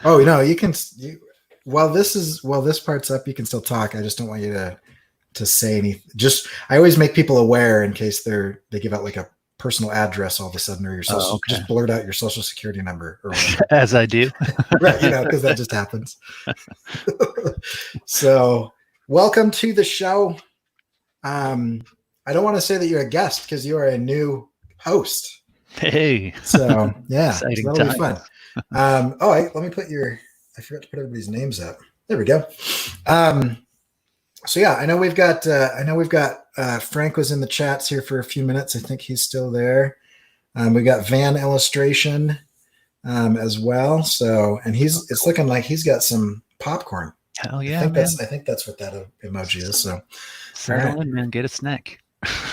Oh, you can. While this part's up, you can still talk. I just don't want you to say anything. Just I always make people aware in case they give out like a personal address all of a sudden, or your social. Okay. Just blurt out your social security number or whatever. As I do. Right, because that just happens. So, welcome to the show. I don't want to say that you're a guest because you are a new host. Hey. So yeah, Exciting so that'll time. be fun. Let me put I forgot to put everybody's names up. There we go. So yeah, I know we've got Frank was in the chats here for a few minutes. I think he's still there. We got Van Illustration as well. So, and it's looking like he's got some popcorn. Hell yeah, I think that's what that emoji is. So settle in, man. Get a snack.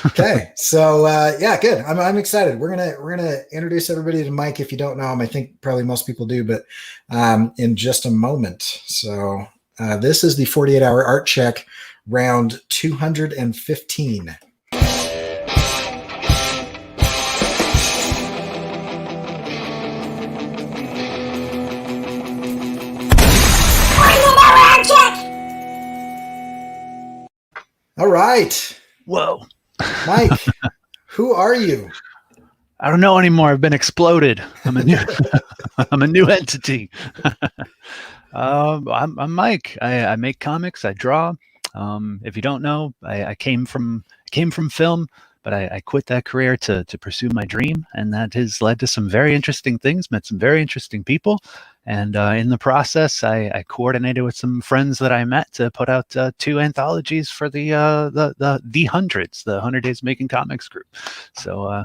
Okay, so yeah, good. I'm excited. We're gonna introduce everybody to Mike. If you don't know him, I think probably most people do, but in just a moment. So this is the 48-hour art check, round 215. All right. Whoa. Mike, who are you? I don't know anymore. I've been exploded. I'm a new I'm a new entity. I'm Mike. I make comics. I draw. If you don't know, I came from film, but I quit that career to pursue my dream, and that has led to some very interesting things. Met some very interesting people, and in the process, I coordinated with some friends that I met to put out 2 anthologies for the hundreds, the 100 Days Making Comics group. So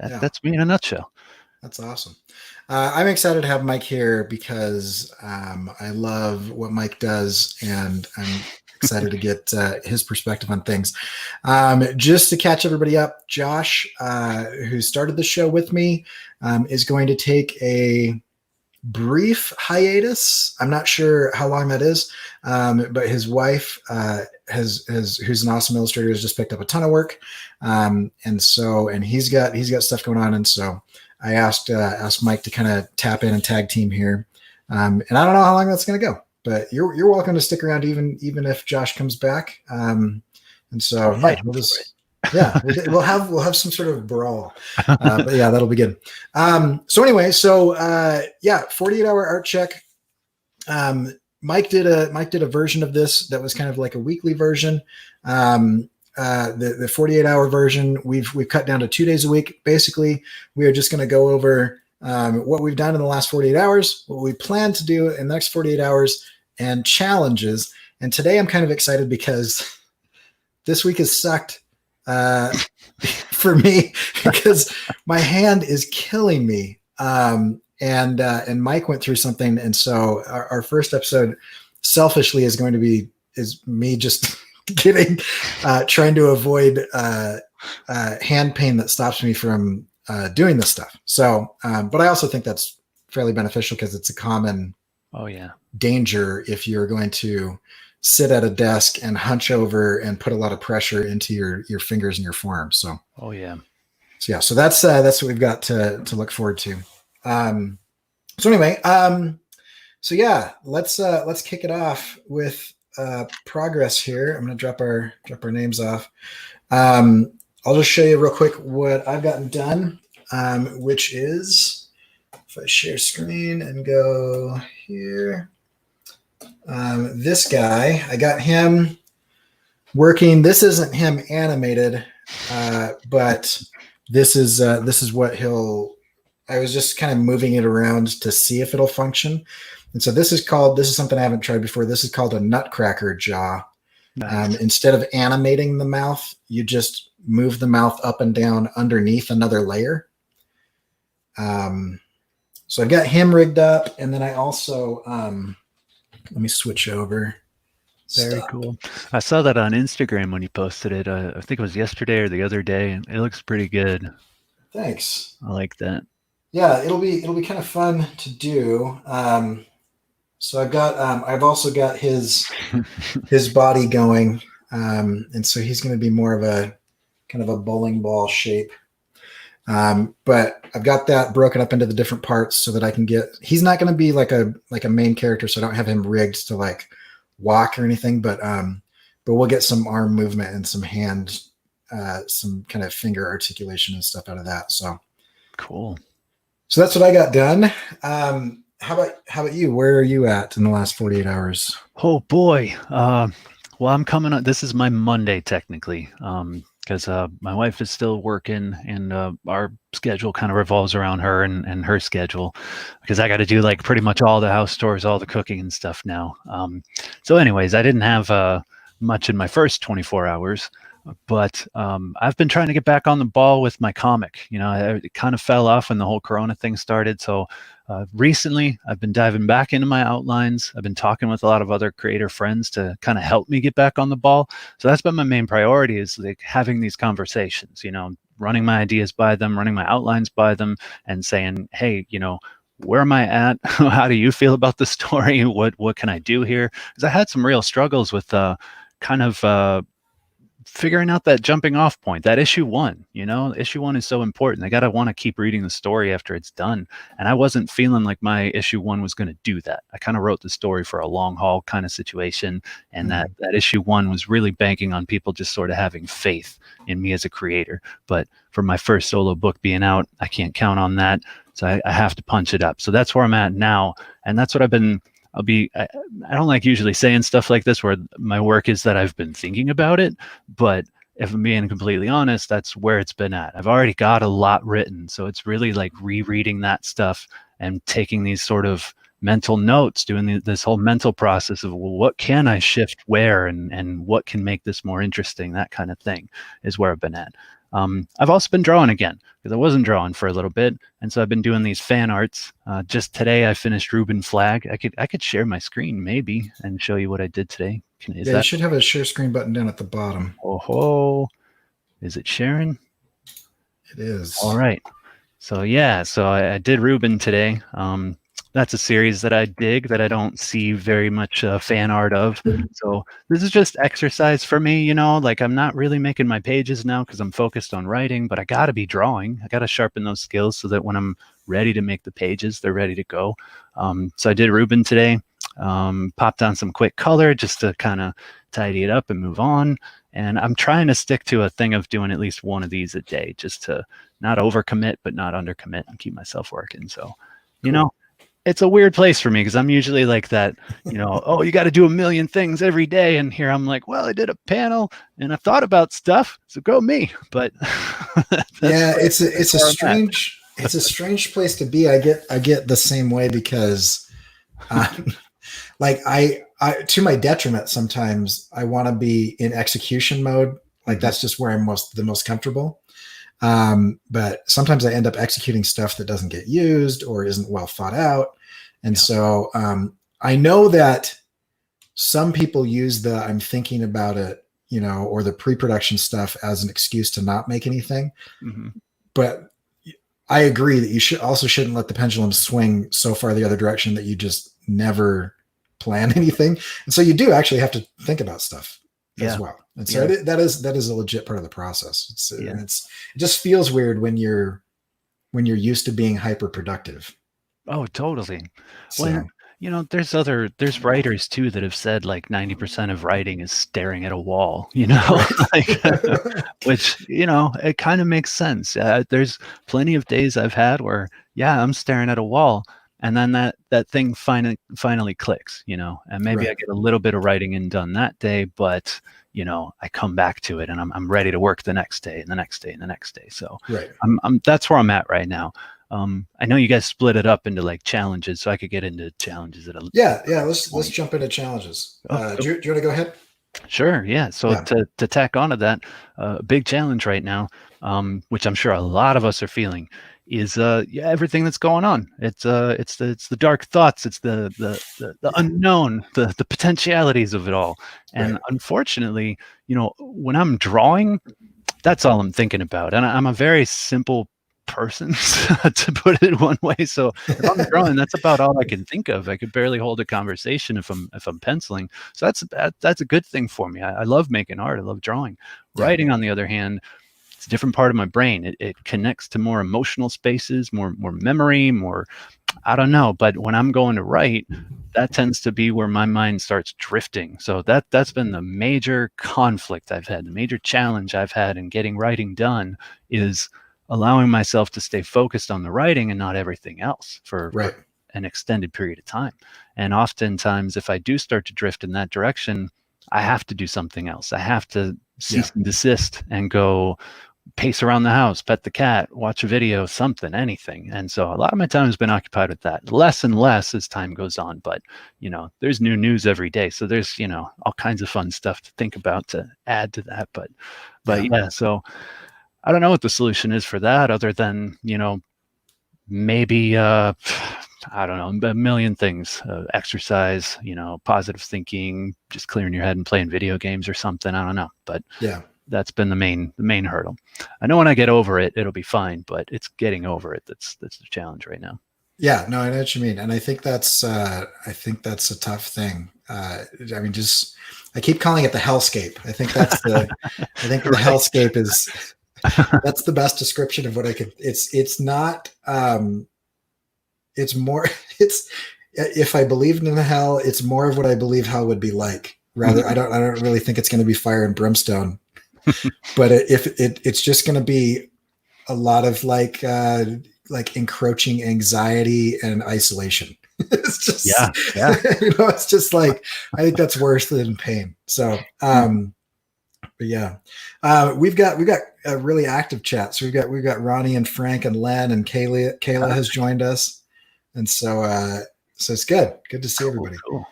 that's me in a nutshell. That's awesome. I'm excited to have Mike here because I love what Mike does, and I'm excited to get his perspective on things. Just to catch everybody up, Josh, who started the show with me, is going to take a brief hiatus. I'm not sure how long that is, but his wife who's an awesome illustrator, has just picked up a ton of work, and he's got stuff going on, and so I asked Mike to kind of tap in and tag team here, and I don't know how long that's going to go, but you're welcome to stick around even if Josh comes back, and so we'll have some sort of brawl, but yeah, that'll be good. So anyway, 48-hour art check. Mike did a version of this that was kind of like a weekly version. The 48-hour version we've cut down to 2 days a week. Basically, we are just going to go over what we've done in the last 48 hours, what we plan to do in the next 48 hours, and challenges. And today I'm kind of excited because this week has sucked for me because my hand is killing me. And Mike went through something, and so our first episode, selfishly, is me just trying to avoid hand pain that stops me from doing this stuff. So, but I also think that's fairly beneficial because it's a common danger if you're going to sit at a desk and hunch over and put a lot of pressure into your fingers and your forearms. So so that's what we've got to look forward to. So anyway, let's kick it off with progress here. I'm going to drop our names off. I'll just show you real quick what I've gotten done, which is, if I share screen and go here, this guy, I got him working. This isn't him animated, but this is what I was just kind of moving it around to see if it'll function. And so this is something I haven't tried before. This is called a nutcracker jaw. Nice. Instead of animating the mouth, you just move the mouth up and down underneath another layer. So I've got him rigged up, and then I also, let me switch over. Very cool. I saw that on Instagram when you posted it. I think it was yesterday or the other day, and it looks pretty good. Thanks. I like that. Yeah, it'll be kind of fun to do. So I've also got his body going, and so he's going to be more of a kind of a bowling ball shape. But I've got that broken up into the different parts so that I can get. He's not going to be like a main character, so I don't have him rigged to like walk or anything. But we'll get some arm movement and some hand, some kind of finger articulation and stuff out of that. So Cool. So that's what I got done. How about you? Where are you at in the last 48 hours? Oh boy. Well, I'm coming on. This is my Monday technically, because my wife is still working, and our schedule kind of revolves around her and her schedule, because I got to do like pretty much all the house chores, all the cooking and stuff now. So, anyways, I didn't have much in my first 24 hours. But I've been trying to get back on the ball with my comic. It kind of fell off when the whole Corona thing started. So recently, I've been diving back into my outlines. I've been talking with a lot of other creator friends to kind of help me get back on the ball. So that's been my main priority, is like having these conversations, running my ideas by them, running my outlines by them, and saying, hey, where am I at? How do you feel about the story? What can I do here? Because I had some real struggles with kind of figuring out that jumping off point, that issue 1. Issue 1 is so important. I gotta want to keep reading the story after it's done, and I wasn't feeling like my issue 1 was going to do that. I kind of wrote the story for a long haul kind of situation, and that issue 1 was really banking on people just sort of having faith in me as a creator. But for my first solo book being out, I can't count on that, so I have to punch it up. So that's where I'm at now, and that's what I don't like usually saying stuff like this where my work is that I've been thinking about it, but if I'm being completely honest, that's where it's been at. I've already got a lot written, so it's really like rereading that stuff and taking these sort of mental notes, doing this whole mental process of, well, what can I shift where, and what can make this more interesting, that kind of thing is where I've been at. I've also been drawing again, because I wasn't drawing for a little bit, and so I've been doing these fan arts. Just today, I finished Reuben Flag. I could share my screen maybe and show you what I did today. You should have a share screen button down at the bottom. Oh, is it sharing? It is. All right. So yeah, I did Reuben today. That's a series that I dig, that I don't see very much fan art of. So this is just exercise for me, like I'm not really making my pages now because I'm focused on writing, but I got to be drawing. I got to sharpen those skills so that when I'm ready to make the pages, they're ready to go. So I did Reuben today, popped on some quick color just to kind of tidy it up and move on. And I'm trying to stick to a thing of doing at least one of these a day, just to not overcommit, but not undercommit, and keep myself working. So, it's a weird place for me, because I'm usually like that, oh, you got to do a million things every day. And here I'm like, well, I did a panel and I thought about stuff, so go me. But yeah, it's a strange place to be. I get the same way, because like I to my detriment, sometimes I want to be in execution mode. Like that's just where I'm the most comfortable. But sometimes I end up executing stuff that doesn't get used or isn't well thought out. And so I know that some people use the I'm thinking about it, or the pre-production stuff as an excuse to not make anything. Mm-hmm. But I agree that you shouldn't let the pendulum swing so far the other direction that you just never plan anything. And so you do actually have to think about stuff as well. And so that is a legit part of the process. It just feels weird when you're used to being hyper productive. Oh, totally. So, well, there's writers too that have said like 90% of writing is staring at a wall, like, which, it kind of makes sense. There's plenty of days I've had where, I'm staring at a wall, and then that thing finally clicks, and maybe I get a little bit of writing in done that day, but I come back to it and I'm ready to work the next day and the next day and the next day. So that's where I'm at right now. I know you guys split it up into like challenges, so I could get into challenges let's jump into challenges. Do you want to go ahead? Sure. Yeah. So to tack onto that, big challenge right now, which I'm sure a lot of us are feeling, is everything that's going on. It's the dark thoughts, it's the unknown, the potentialities of it all. And unfortunately, when I'm drawing, that's all I'm thinking about. And I'm a very simple person, to put it one way. So if I'm drawing, that's about all I can think of. I could barely hold a conversation if I'm penciling. So that's a good thing for me. I love making art. I love drawing. Writing, on the other hand, it's a different part of my brain. It connects to more emotional spaces, more memory, more, I don't know. But when I'm going to write, that tends to be where my mind starts drifting. So that's been the major conflict I've had, the major challenge I've had in getting writing done, is allowing myself to stay focused on the writing and not everything else for Right. an extended period of time. And oftentimes, if I do start to drift in that direction, I have to do something else. I have to cease and desist and go pace around the house, pet the cat, watch a video, something, anything. And so a lot of my time has been occupied with that, less and less as time goes on. But, there's new news every day. So there's, all kinds of fun stuff to think about to add to that. But yeah, so I don't know what the solution is for that, other than, maybe, I don't know, a million things, exercise, positive thinking, just clearing your head and playing video games or something. I don't know. But Yeah. That's been the main hurdle. I know when I get over it, it'll be fine, but it's getting over it that's the challenge right now. Yeah, no, I know what you mean, and I think that's a tough thing. I mean, I keep calling it the hellscape. I think that's the the Right. hellscape is that's the best description of what I could. It's not. It's more. It's if I believed in hell, it's more of what I believe hell would be like. Rather, I don't really think it's going to be fire and brimstone. But it's just going to be a lot of like encroaching anxiety and isolation. It's just, yeah. it's just like, I think that's worse than pain. So, but yeah, we've got a really active chat. So we've got Ronnie and Frank and Len and Kayla has joined us. And so it's good to see everybody. Cool.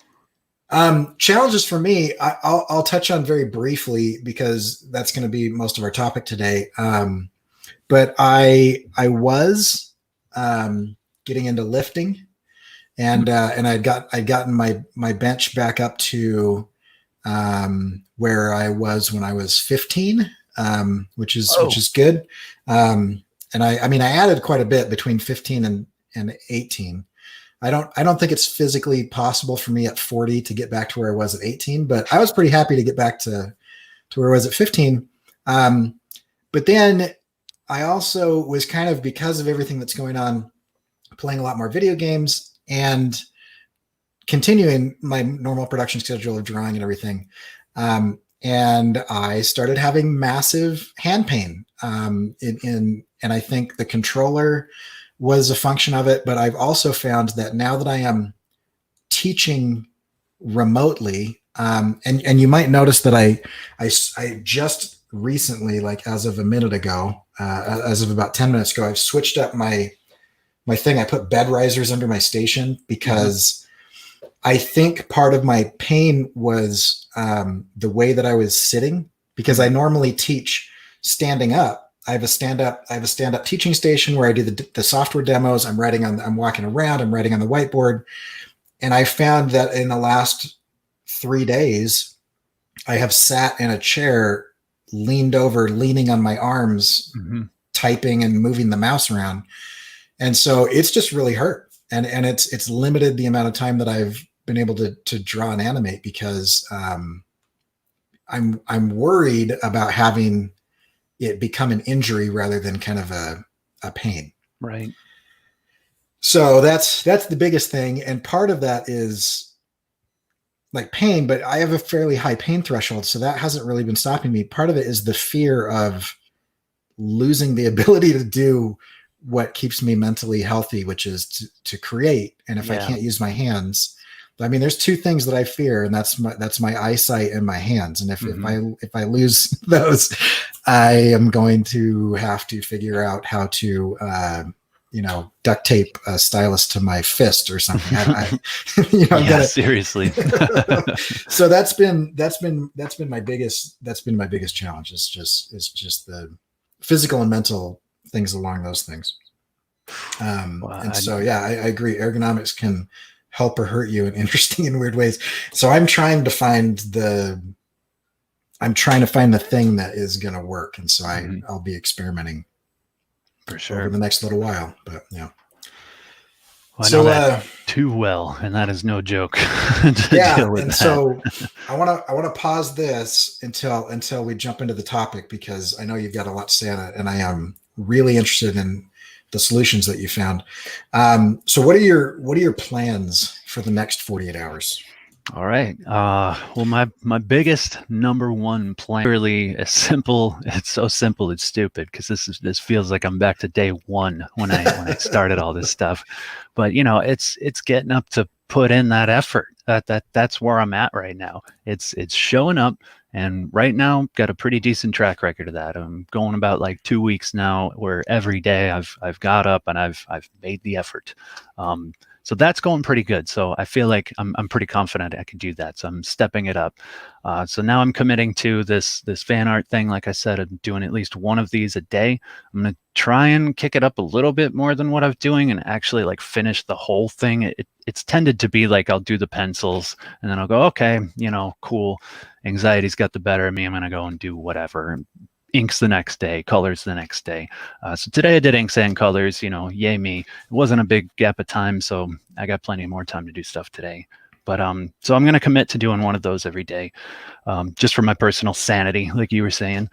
Challenges for me, I'll touch on very briefly because that's going to be most of our topic today. But I was getting into lifting, and I'd gotten my bench back up to where I was when I was 15, which is good. And I added quite a bit between 15 and 18. I don't think it's physically possible for me at 40 to get back to where I was at 18, but I was pretty happy to get back to where I was at 15. But then I also was kind of, because of everything that's going on, playing a lot more video games and continuing my normal production schedule of drawing and everything. And I started having massive hand pain. And I think the controller was a function of it, but I've also found that now that I am teaching remotely, and you might notice that I just recently, like as of a minute ago, as of about 10 minutes ago, I've switched up my thing. I put bed risers under my station because I think part of my pain was the way that I was sitting, because I normally teach standing up. I have a stand-up teaching station where I do the software demos. I'm walking around, I'm writing on the whiteboard. And I found that in the last 3 days, I have sat in a chair, leaning on my arms, typing and moving the mouse around. And so it's just really hurt. And it's limited the amount of time that I've been able to draw and animate, because I'm worried about having it become an injury rather than kind of a pain. Right. So that's the biggest thing. And part of that is like pain, but I have a fairly high pain threshold, so that hasn't really been stopping me. Part of it is the fear of losing the ability to do what keeps me mentally healthy, which is to create. And if I can't use my hands, I mean, there's two things that I fear, and that's my eyesight and my hands. And if I lose those, I am going to have to figure out how to, duct tape a stylus to my fist or something. Seriously. So that's been my biggest challenge. It's just the physical and mental things along those things. I agree. Ergonomics can help or hurt you in interesting and weird ways. So I'm trying to find the thing that is going to work. And so I'll be experimenting for sure over the next little while, but yeah. Well, I know that too well, and that is no joke to deal with and that. so I want to pause this until we jump into the topic, because I know you've got a lot to say on it, and I am really interested in the solutions that you found. So what are your plans for the next 48 hours? All right. Well, my biggest number one plan, really as simple. It's so simple. It's stupid, because this feels like I'm back to day one when I started all this stuff. But it's getting up to put in that effort. That's where I'm at right now. It's showing up, and right now got a pretty decent track record of that. I'm going about like 2 weeks now, where every day I've got up and I've made the effort. So that's going pretty good. So I feel like I'm pretty confident I can do that. So I'm stepping it up. So now I'm committing to this fan art thing. Like I said, I'm doing at least one of these a day. I'm gonna try and kick it up a little bit more than what I'm doing, and actually like finish the whole thing. It's tended to be like I'll do the pencils and then I'll go, okay, cool. Anxiety's got the better of me. I'm gonna go and do whatever. Inks the next day, colors the next day. So today I did inks and colors, yay me. It wasn't a big gap of time, so I got plenty more time to do stuff today. But so I'm going to commit to doing one of those every day, just for my personal sanity, like you were saying.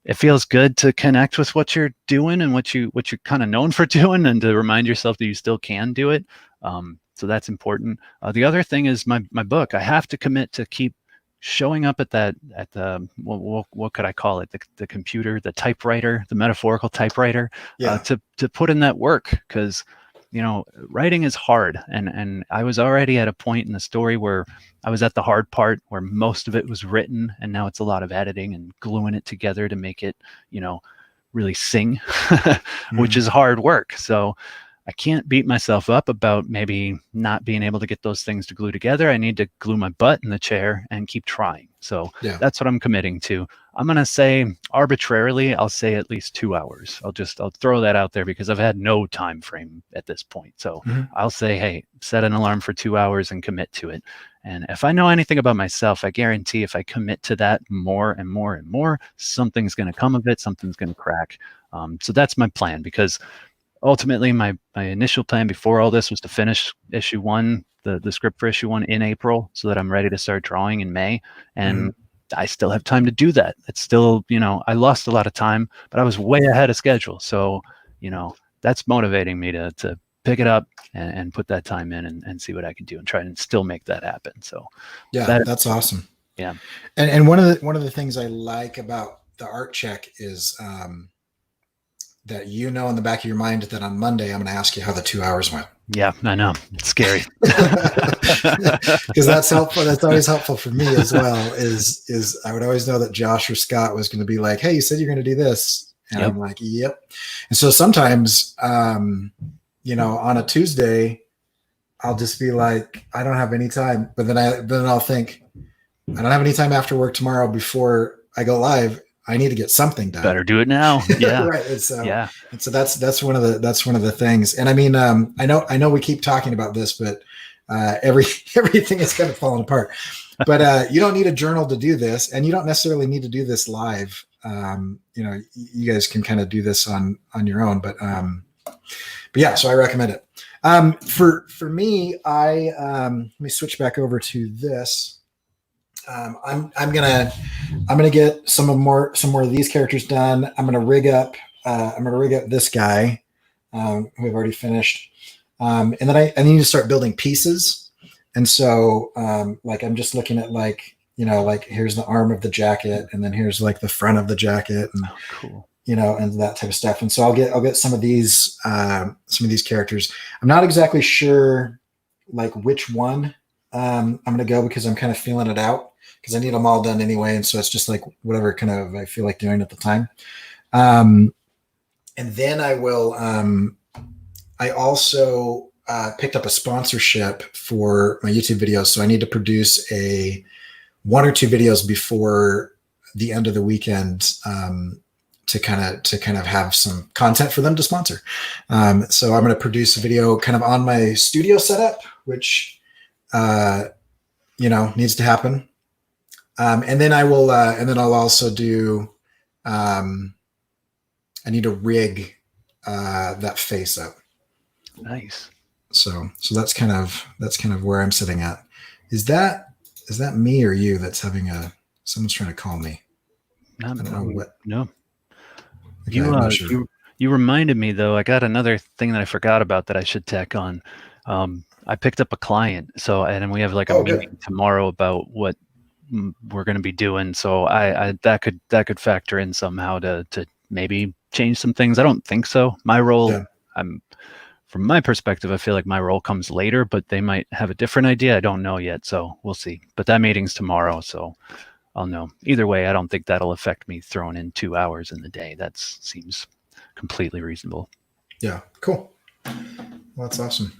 It feels good to connect with what you're doing and what you're kind of known for doing, and to remind yourself that you still can do it. So that's important. The other thing is my book. I have to commit to keep showing up at the what could I call it, the computer, the typewriter, the metaphorical typewriter, to put in that work, because writing is hard, and I was already at a point in the story where I was at the hard part, where most of it was written, and now it's a lot of editing and gluing it together to make it really sing, which is hard work. So I can't beat myself up about maybe not being able to get those things to glue together. I need to glue my butt in the chair and keep trying. So that's what I'm committing to. I'm going to say arbitrarily, I'll say at least 2 hours. I'll throw that out there, because I've had no time frame at this point. So I'll say, hey, set an alarm for 2 hours and commit to it. And if I know anything about myself, I guarantee if I commit to that more and more and more, something's going to come of it. Something's going to crack. So that's my plan, because ultimately my initial plan before all this was to finish issue 1, the script for issue 1 in April, so that I'm ready to start drawing in May. And I still have time to do that. It's still, I lost a lot of time, but I was way ahead of schedule. So, that's motivating me to pick it up and put that time in and see what I can do and try and still make that happen. So that's awesome. Yeah. And one of the things I like about the art check is, that in the back of your mind that on Monday I'm going to ask you how the 2 hours went. Yeah, I know. It's scary. Because that's helpful. That's always helpful for me as well, is I would always know that Josh or Scott was going to be like, hey, you said you're going to do this. And I'm like, yep. And so sometimes, on a Tuesday, I'll just be like, I don't have any time. But then I'll think, I don't have any time after work tomorrow before I go live. I need to get something done. Better do it now. Yeah. Right. And so that's one of the things. And I mean, I know we keep talking about this, but everything is kind of falling apart. But you don't need a journal to do this, and you don't necessarily need to do this live. You guys can kind of do this on your own. But yeah, so I recommend it. For me, let me switch back over to this. I'm gonna get some more of these characters done. I'm gonna rig up this guy who I've already finished, and then I need to start building pieces. And so like I'm just looking at like here's the arm of the jacket, and then here's like the front of the jacket, and cool. And that type of stuff. And so I'll get some of these characters. I'm not exactly sure like which one I'm gonna go, because I'm kind of feeling it out, because I need them all done anyway. And so it's just like whatever kind of I feel like doing at the time. And then I will, I also picked up a sponsorship for my YouTube videos. So I need to produce 1 or 2 videos before the end of the weekend to kind of have some content for them to sponsor. So I'm going to produce a video kind of on my studio setup, which, needs to happen. And then I'll also do, I need to rig that face up. Nice. So that's kind of where I'm sitting at. Is that me or you that's having someone's trying to call me? I don't know what. No. Okay, I'm not sure. You reminded me though. I got another thing that I forgot about that I should tack on. I picked up a client, and we have like a meeting tomorrow about what we're going to be doing. So I that could factor in somehow to maybe change some things. I don't think so. My role, from my perspective, I feel like my role comes later, but they might have a different idea. I don't know yet, so we'll see. But that meeting's tomorrow, so I'll know. Either way, I don't think that'll affect me throwing in 2 hours in the day. That seems completely reasonable. Yeah, cool. Well, that's awesome.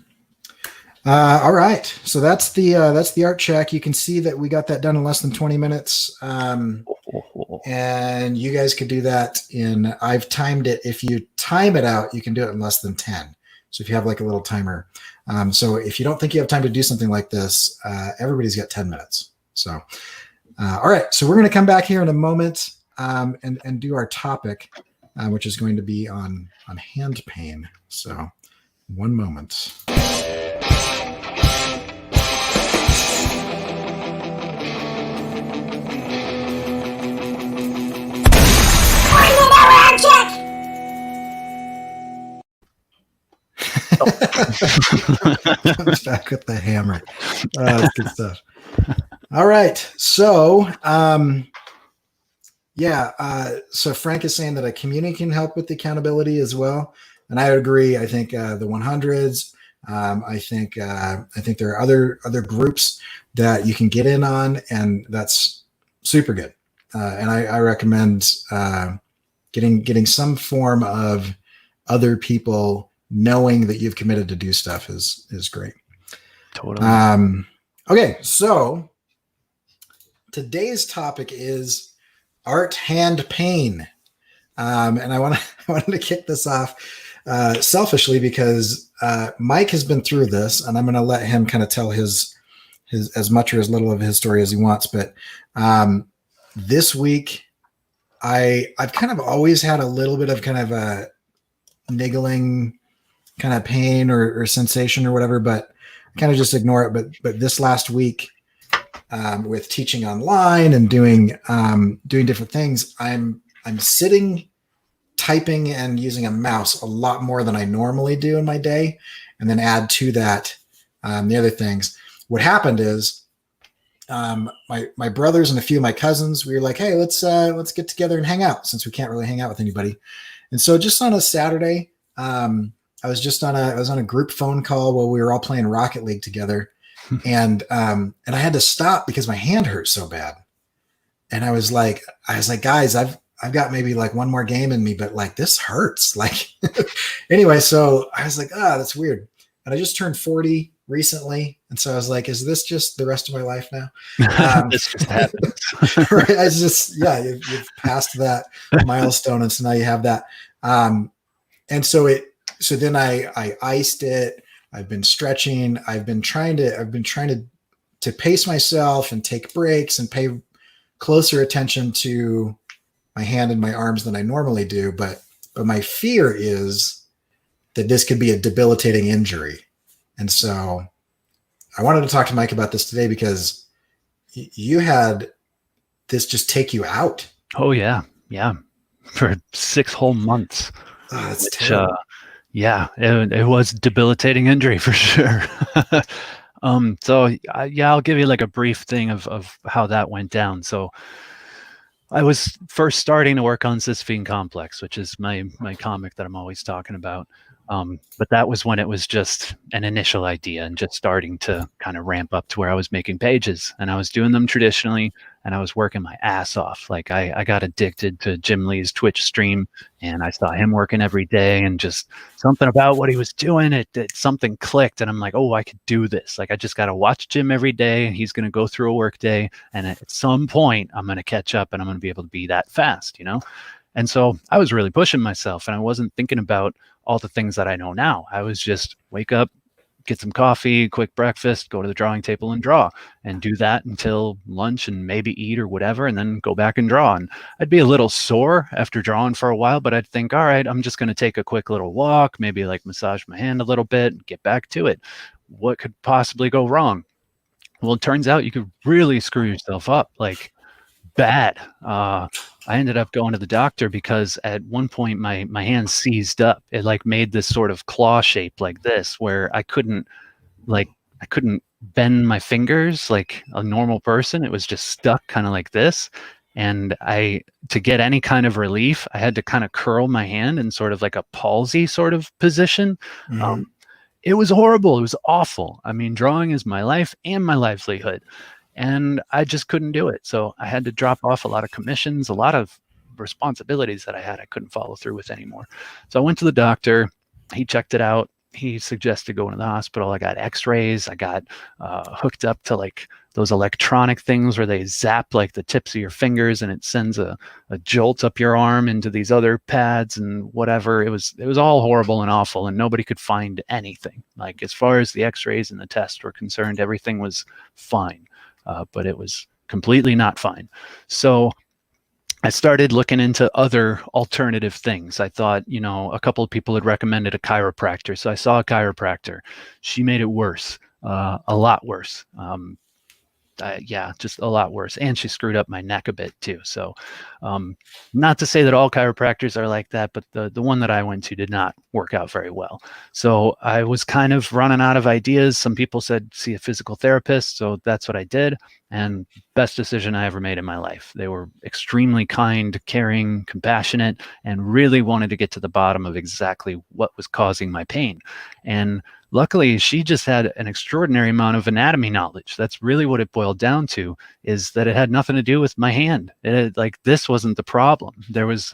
All right, so that's the art check. You can see that we got that done in less than 20 minutes, and you guys could do that in. I've timed it. If you time it out, you can do it in less than 10. So if you have like a little timer, so if you don't think you have time to do something like this, everybody's got 10 minutes. So, all right, so we're going to come back here in a moment and do our topic, which is going to be on hand pain. So, one moment. Comes back with the hammer. That's good stuff. All right. So, so Frank is saying that a community can help with the accountability as well. And I would agree. I think the 100s, I think there are other groups that you can get in on, and that's super good. And I recommend getting some form of other people knowing that you've committed to do stuff is great. Totally. Okay, so today's topic is art hand pain, and I wanted to kick this off selfishly because Mike has been through this, and I'm going to let him kind of tell his as much or as little of his story as he wants. But this week, I've kind of always had a little bit of kind of a niggling kind of pain or sensation or whatever, but I kind of just ignore it. But this last week, with teaching online and doing different things, I'm sitting, typing, and using a mouse a lot more than I normally do in my day, and then add to that the other things. What happened is my brothers and a few of my cousins, we were like, hey, let's get together and hang out, since we can't really hang out with anybody. And so just on a Saturday, I was on a group phone call while we were all playing Rocket League together. And I had to stop because my hand hurt so bad. And I was like, guys, I've got maybe like one more game in me, but like this hurts. Like anyway, so I was like, that's weird. And I just turned 40 recently. And so I was like, is this just the rest of my life now? This just happens. Right. I just, you've passed that milestone. And so now you have that. And so then I iced it. I've been stretching. I've been trying to pace myself and take breaks and pay closer attention to my hand and my arms than I normally do. But my fear is that this could be a debilitating injury. And so I wanted to talk to Mike about this today because you had this just take you out. Oh yeah. Yeah. For 6 whole months. Oh, that's terrible. It was debilitating injury for sure. I'll give you like a brief thing of how that went down. So I was first starting to work on Sisyphine Complex, which is my comic that I'm always talking about. But that was when it was just an initial idea and just starting to kind of ramp up to where I was making pages, and I was doing them traditionally, and I was working my ass off. Like I got addicted to Jim Lee's Twitch stream, and I saw him working every day, and just something about what he was doing, it something clicked, and I'm like, oh, I could do this. Like I just got to watch Jim every day, and he's going to go through a work day, and at some point I'm going to catch up, and I'm going to be able to be that fast, And so I was really pushing myself, and I wasn't thinking about all the things that I know now. I was just wake up, get some coffee, quick breakfast, go to the drawing table and draw, and do that until lunch and maybe eat or whatever, and then go back and draw. And I'd be a little sore after drawing for a while, but I'd think, all right, I'm just going to take a quick little walk, maybe like massage my hand a little bit and get back to it. What could possibly go wrong? Well, it turns out you could really screw yourself up, like bad. I ended up going to the doctor because at one point my hand seized up. It like made this sort of claw shape like this, where I couldn't bend my fingers like a normal person. It was just stuck kind of like this. And to get any kind of relief, I had to kind of curl my hand in sort of like a palsy sort of position. Mhm. It was horrible. It was awful. I mean, drawing is my life and my livelihood, and I just couldn't do it. So I had to drop off a lot of commissions, a lot of responsibilities that I had I couldn't follow through with anymore. So I went to the doctor. He checked it out. He suggested going to the hospital. I got x-rays. I got hooked up to like those electronic things where they zap like the tips of your fingers and it sends a jolt up your arm into these other pads and whatever. It was all horrible and awful, and nobody could find anything. Like as far as the x-rays and the tests were concerned, everything was fine, but it was completely not fine. So I started looking into other alternative things. I thought, a couple of people had recommended a chiropractor. So I saw a chiropractor. She made it worse, a lot worse. Just a lot worse. And she screwed up my neck a bit too. So not to say that all chiropractors are like that, but the one that I went to did not work out very well. So I was kind of running out of ideas. Some people said, see a physical therapist. So that's what I did. And best decision I ever made in my life. They were extremely kind, caring, compassionate, and really wanted to get to the bottom of exactly what was causing my pain. And luckily, she just had an extraordinary amount of anatomy knowledge. That's really what it boiled down to, is that it had nothing to do with my hand. This wasn't the problem. There was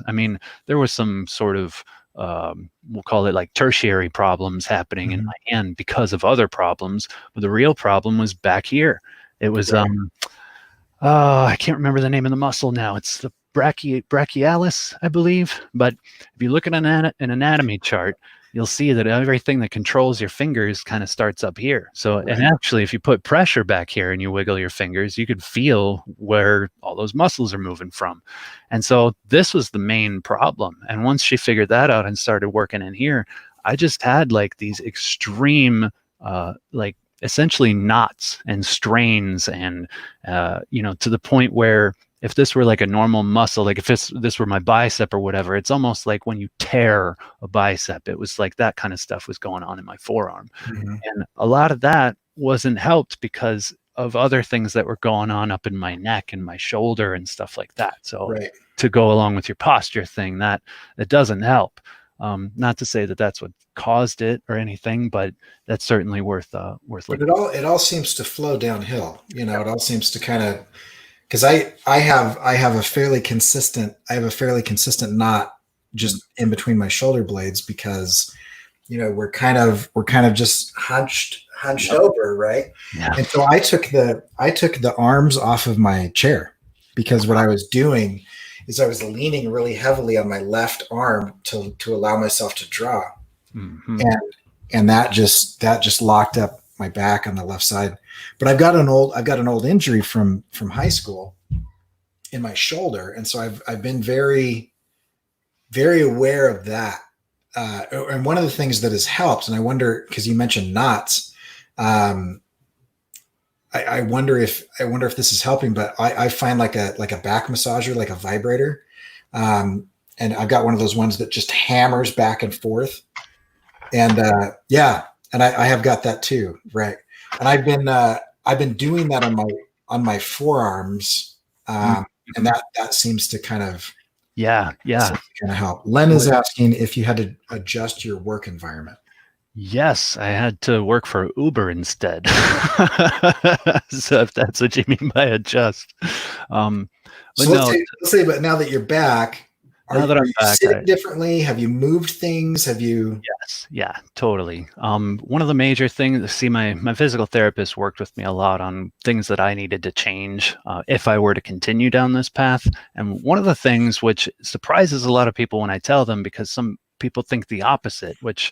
some sort of, we'll call it like tertiary problems happening in my hand because of other problems. But the real problem was back here. It was, I can't remember the name of the muscle now. It's the brachialis, I believe. But if you look at an anatomy chart, you'll see that everything that controls your fingers kind of starts up here. So, and actually, if you put pressure back here and you wiggle your fingers, you could feel where all those muscles are moving from. And so this was the main problem. And once she figured that out and started working in here, I just had like these extreme, essentially knots and strains and, to the point where if this were like a normal muscle, like if this were my bicep or whatever, it's almost like when you tear a bicep, it was like that kind of stuff was going on in my forearm. Mm-hmm. And a lot of that wasn't helped because of other things that were going on up in my neck and my shoulder and stuff like that. So to go along with your posture thing, that doesn't help. Not to say that that's what caused it or anything, but that's certainly worth But looking. it all seems to flow downhill. It all seems to kind of, because I have a fairly consistent knot just in between my shoulder blades because we're kind of just hunched over, right? Yeah. And so I took the arms off of my chair because what I was doing is I was leaning really heavily on my left arm to allow myself to draw. Mm-hmm. And that just locked up my back on the left side. But I've got an old injury from high school in my shoulder, and so I've been very, very aware of that. And one of the things that has helped, and I wonder, because you mentioned knots, I wonder if this is helping, but I find like a back massager, like a vibrator. And I've got one of those ones that just hammers back and forth. And and I have got that too. Right. And I've been doing that on my forearms. And that seems to kind of help. Len is asking if you had to adjust your work environment. Yes, I had to work for Uber instead. So if that's what you mean by adjust. But let's say, but now that you're back, are you sitting differently? Have you moved things? Have you? Yes, yeah, totally. One of the major things, my physical therapist worked with me a lot on things that I needed to change if I were to continue down this path. And one of the things which surprises a lot of people when I tell them, because some people think the opposite, which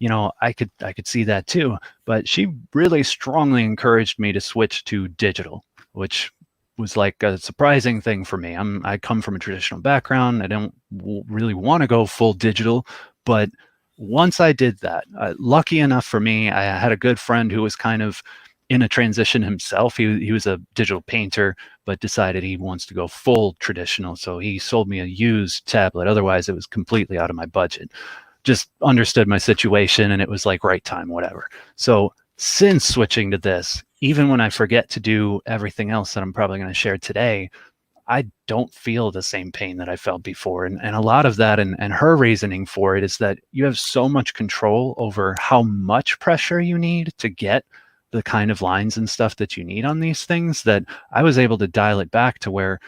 I could see that too. But she really strongly encouraged me to switch to digital, which was like a surprising thing for me. I come from a traditional background. I don't really want to go full digital, but once I did that, lucky enough for me, I had a good friend who was kind of in a transition himself. He was a digital painter, but decided he wants to go full traditional. So he sold me a used tablet. Otherwise, it was completely out of my budget. Just understood my situation, and it was like right time, whatever. So since switching to this, even when I forget to do everything else that I'm probably going to share today, I don't feel the same pain that I felt before. And a lot of that, and her reasoning for it, is that you have so much control over how much pressure you need to get the kind of lines and stuff that you need on these things, that I was able to dial it back to where,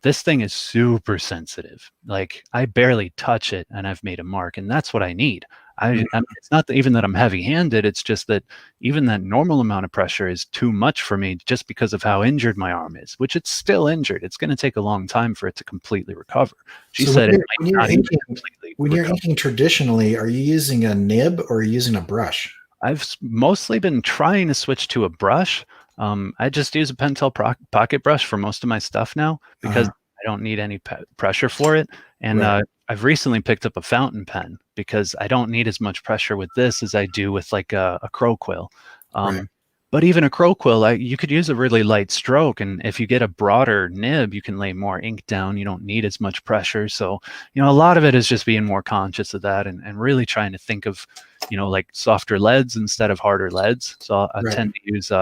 this thing is super sensitive. Like, I barely touch it and I've made a mark, and that's what I need. It's not even that I'm heavy-handed. It's just that even that normal amount of pressure is too much for me, just because of how injured my arm is, which it's still injured. It's going to take a long time for it to completely recover. She said it might not even completely when you're inking traditionally, are you using a nib or are you using a brush? I've mostly been trying to switch to a brush. I just use a Pentel pocket brush for most of my stuff now, because I don't need any pressure for it. And Right. I've recently picked up a fountain pen, because I don't need as much pressure with this as I do with like a crow quill. Right. But even a crow quill, you could use a really light stroke. And if you get a broader nib, you can lay more ink down. You don't need as much pressure. So, a lot of it is just being more conscious of that, and really trying to think of, like softer leads instead of harder leads. So I tend to use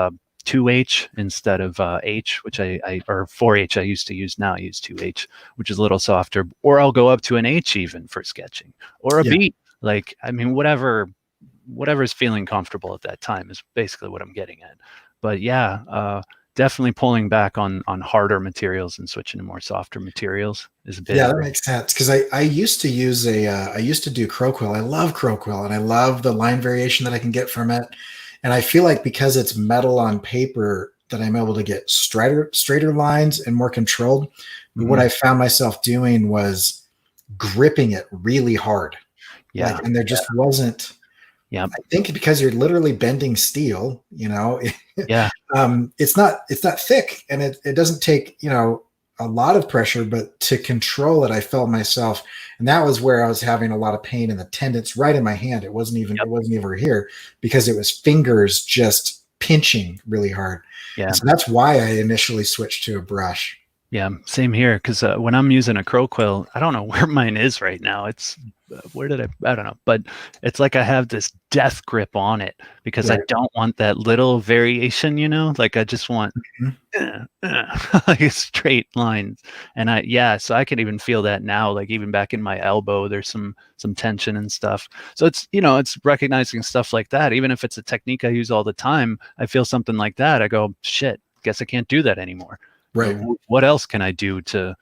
2H instead of H, which or 4H I used to use. Now I use 2H, which is a little softer. Or I'll go up to an H even for sketching, or a B. Like, I mean, whatever's feeling comfortable at that time is basically what I'm getting at. But yeah, definitely pulling back on harder materials and switching to more softer materials is a bit. Yeah, that makes sense, because I used to use I used to do crow quill. I love crow quill, and I love the line variation that I can get from it. And I feel like because it's metal on paper, that I'm able to get straighter lines and more controlled. But what I found myself doing was gripping it really hard. Yeah. And there just wasn't. Yeah. I think because you're literally bending steel, Yeah. It's not thick, and it doesn't take, a lot of pressure, but to control it, I felt myself, and that was where I was having a lot of pain in the tendons right in my hand. It wasn't even over here, because it was fingers just pinching really hard. Yeah. And so that's why I initially switched to a brush. Yeah, same here. Because when I'm using a crow quill, I don't know where mine is right now. It's where did I don't know, but it's like I have this death grip on it, because I don't want that little variation. Like, I just want like a straight line. And so I can even feel that now. Like, even back in my elbow, there's some tension and stuff. So it's it's recognizing stuff like that. Even if it's a technique I use all the time, I feel something like that, I go, shit, guess I can't do that anymore. Right. What else can I do to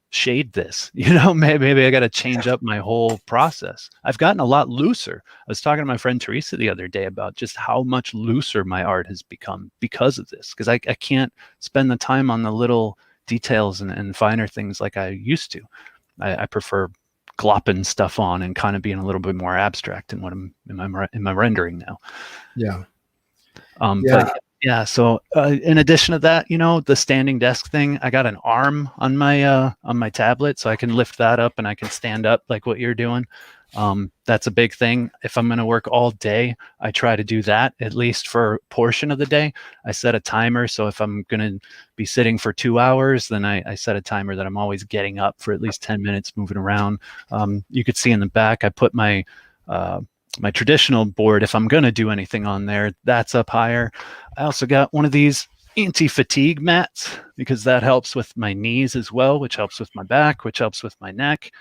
shade this? Maybe I got to change up my whole process. I've gotten a lot looser. I was talking to my friend Teresa the other day about just how much looser my art has become because of this, because I can't spend the time on the little details and finer things like I used to. I prefer glopping stuff on and kind of being a little bit more abstract in what I'm in my rendering now. Yeah. But yeah, so in addition to that, the standing desk thing, I got an arm on my tablet, so I can lift that up and I can stand up like what you're doing. That's a big thing. If I'm going to work all day, I try to do that at least for a portion of the day. I set a timer, so if I'm going to be sitting for 2 hours, then I set a timer that I'm always getting up for at least 10 minutes, moving around. You could see in the back, I put my traditional board, if I'm going to do anything on there, that's up higher. I also got one of these anti-fatigue mats, because that helps with my knees as well, which helps with my back, which helps with my neck.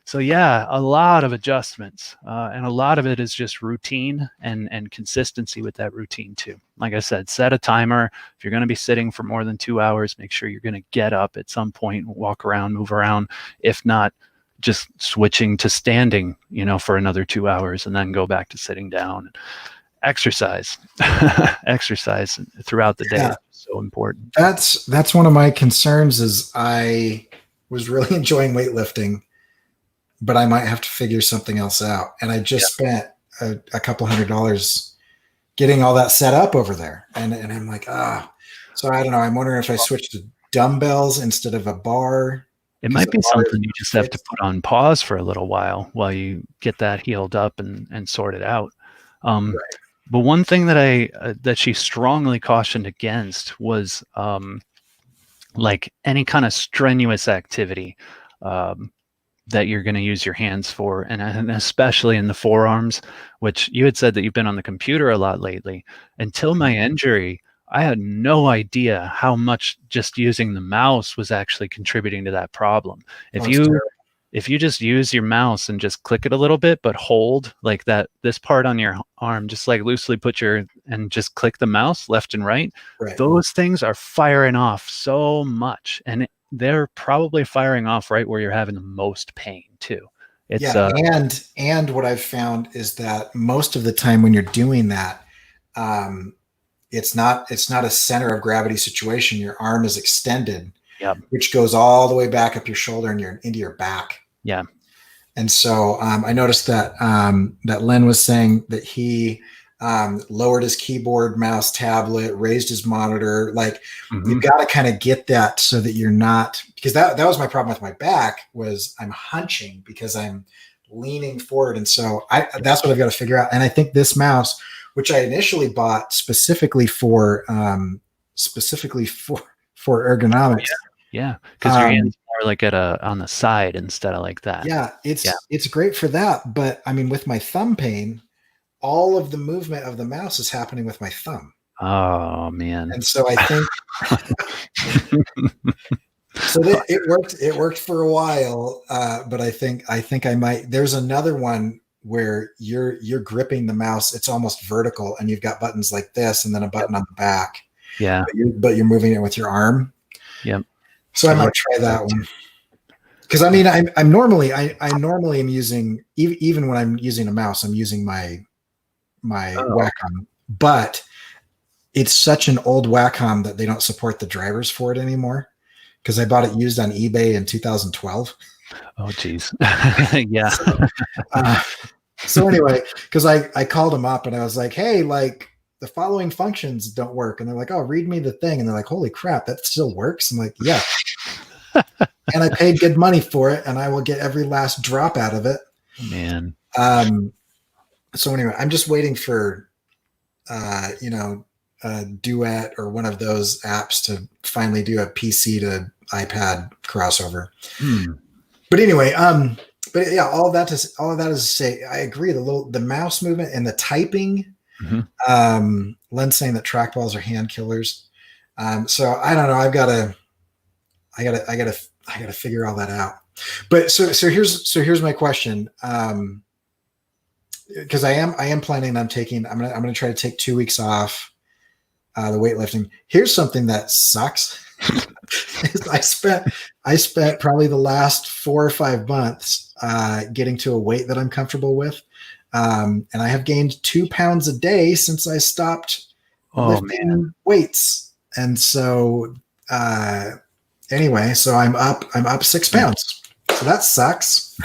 So yeah, a lot of adjustments, and a lot of it is just routine and consistency with that routine too. Like I said, set a timer. If you're going to be sitting for more than 2 hours, make sure you're going to get up at some point, walk around, move around. If not, just switching to standing, for another 2 hours, and then go back to sitting down. Exercise throughout the day is so important. That's one of my concerns. Is I was really enjoying weightlifting, but I might have to figure something else out. And I just spent a couple $100 getting all that set up over there. And I'm like, so I don't know. I'm wondering if I switch to dumbbells instead of a bar. It might be something you just have to put on pause for a little while you get that healed up and sorted out. Right. But one thing that that she strongly cautioned against was like any kind of strenuous activity that you're going to use your hands for, and especially in the forearms, which you had said that you've been on the computer a lot lately. Until my injury, I had no idea how much just using the mouse was actually contributing to that problem. If you just use your mouse and just click it a little bit, but hold like that, this part on your arm, just like loosely and just click the mouse left and right. Those things are firing off so much. And they're probably firing off right where you're having the most pain too. And what I've found is that most of the time when you're doing that, it's not a center of gravity situation. Your arm is extended, which goes all the way back up your shoulder and into your back. Yeah. And so I noticed that that Len was saying that he lowered his keyboard, mouse, tablet, raised his monitor. Like you've got to kind of get that so that you're not, because that was my problem with my back, was I'm hunching because I'm leaning forward. And so that's what I've got to figure out. And I think this mouse, which I initially bought specifically for ergonomics. Yeah. Because your hands more like on the side instead of like that. Yeah, it's great for that. But I mean, with my thumb pain, all of the movement of the mouse is happening with my thumb. Oh man. And so I think it worked for a while. But I think I might, there's another one where you're gripping the mouse. It's almost vertical and you've got buttons like this and then a button on the back. Yeah. But you're moving it with your arm. Yep. So I might try that one. Because I mean, I'm normally am using, even when I'm using a mouse, I'm using my Wacom, but it's such an old Wacom that they don't support the drivers for it anymore. Because I bought it used on eBay in 2012. Oh, geez. Yeah. So anyway, because I called them up and I was like, hey, like the following functions don't work. And they're like, oh, read me the thing. And they're like, holy crap, that still works. I'm like, yeah. And I paid good money for it and I will get every last drop out of it. Man. So anyway, I'm just waiting for, Duet or one of those apps to finally do a PC to iPad crossover. But anyway, but yeah, all of that is to say, I agree. The mouse movement and the typing, Len's saying that trackballs are hand killers. So I don't know. I gotta figure all that out. But so here's my question. Because I am planning on I'm gonna try to take 2 weeks off the weightlifting. Here's something that sucks. I spent probably the last 4 or 5 months getting to a weight that I'm comfortable with. And I have gained 2 pounds a day since I stopped lifting weights. And so anyway, so I'm up 6 pounds. So that sucks.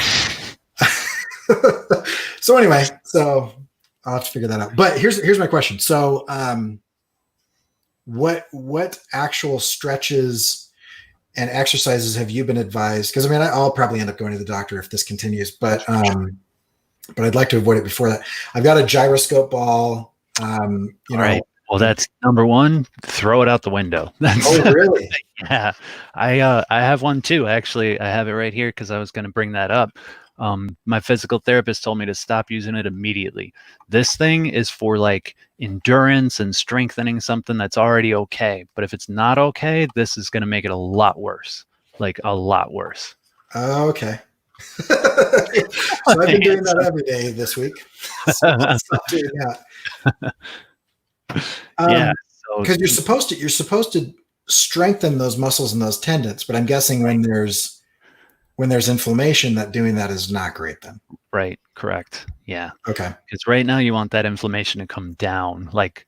So anyway, so I'll have to figure that out. But here's my question. So what actual stretches and exercises have you been advised? Because I mean, I'll probably end up going to the doctor if this continues, but I'd like to avoid it before that. I've got a gyroscope ball. Right. Well, that's number one. Throw it out the window. Oh, really? Yeah. I have one too. Actually, I have it right here because I was going to bring that up. My physical therapist told me to stop using it immediately. This thing is for like endurance and strengthening something that's already okay. But if it's not okay, this is going to make it a lot worse. Like a lot worse. Oh, okay. So I've been doing that every day this week. So I'll stop doing that. Yeah. Because you're supposed to strengthen those muscles and those tendons, but I'm guessing when there's inflammation, that doing that is not great then. Right. Correct. Yeah. Okay. Because right now you want that inflammation to come down, like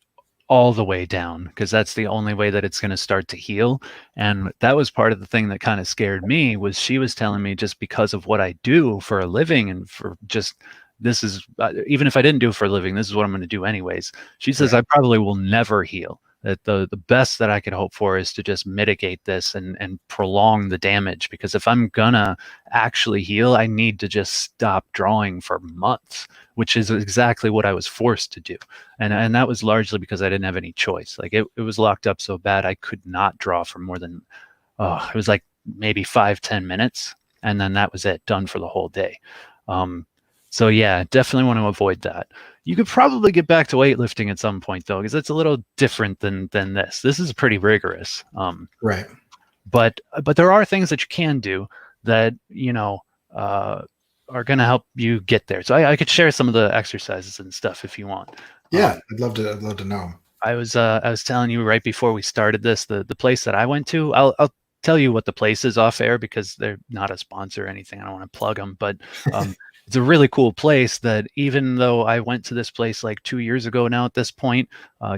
all the way down, because that's the only way that it's going to start to heal. And that was part of the thing that kind of scared me, was she was telling me, just because of what I do for a living and for just this is even if I didn't do it for a living, this is what I'm going to do anyways. She says Right. I probably will never heal. That the best that I could hope for is to just mitigate this and prolong the damage, because if I'm gonna actually heal, I need to just stop drawing for months, which is exactly what I was forced to do. And that was largely because I didn't have any choice. Like it was locked up so bad I could not draw for more than it was like maybe 5-10 minutes, and then that was it, done for the whole day. So yeah, definitely want to avoid that. You could probably get back to weightlifting at some point though, because it's a little different than this. This is pretty rigorous. Right. But there are things that you can do that are going to help you get there. So I could share some of the exercises and stuff if you want. Yeah, I'd love to know. I was telling you right before we started this, the place that I went to. I'll tell you what the place is off air because they're not a sponsor or anything. I don't want to plug them, but it's a really cool place that even though I went to this place like 2 years ago now at this point,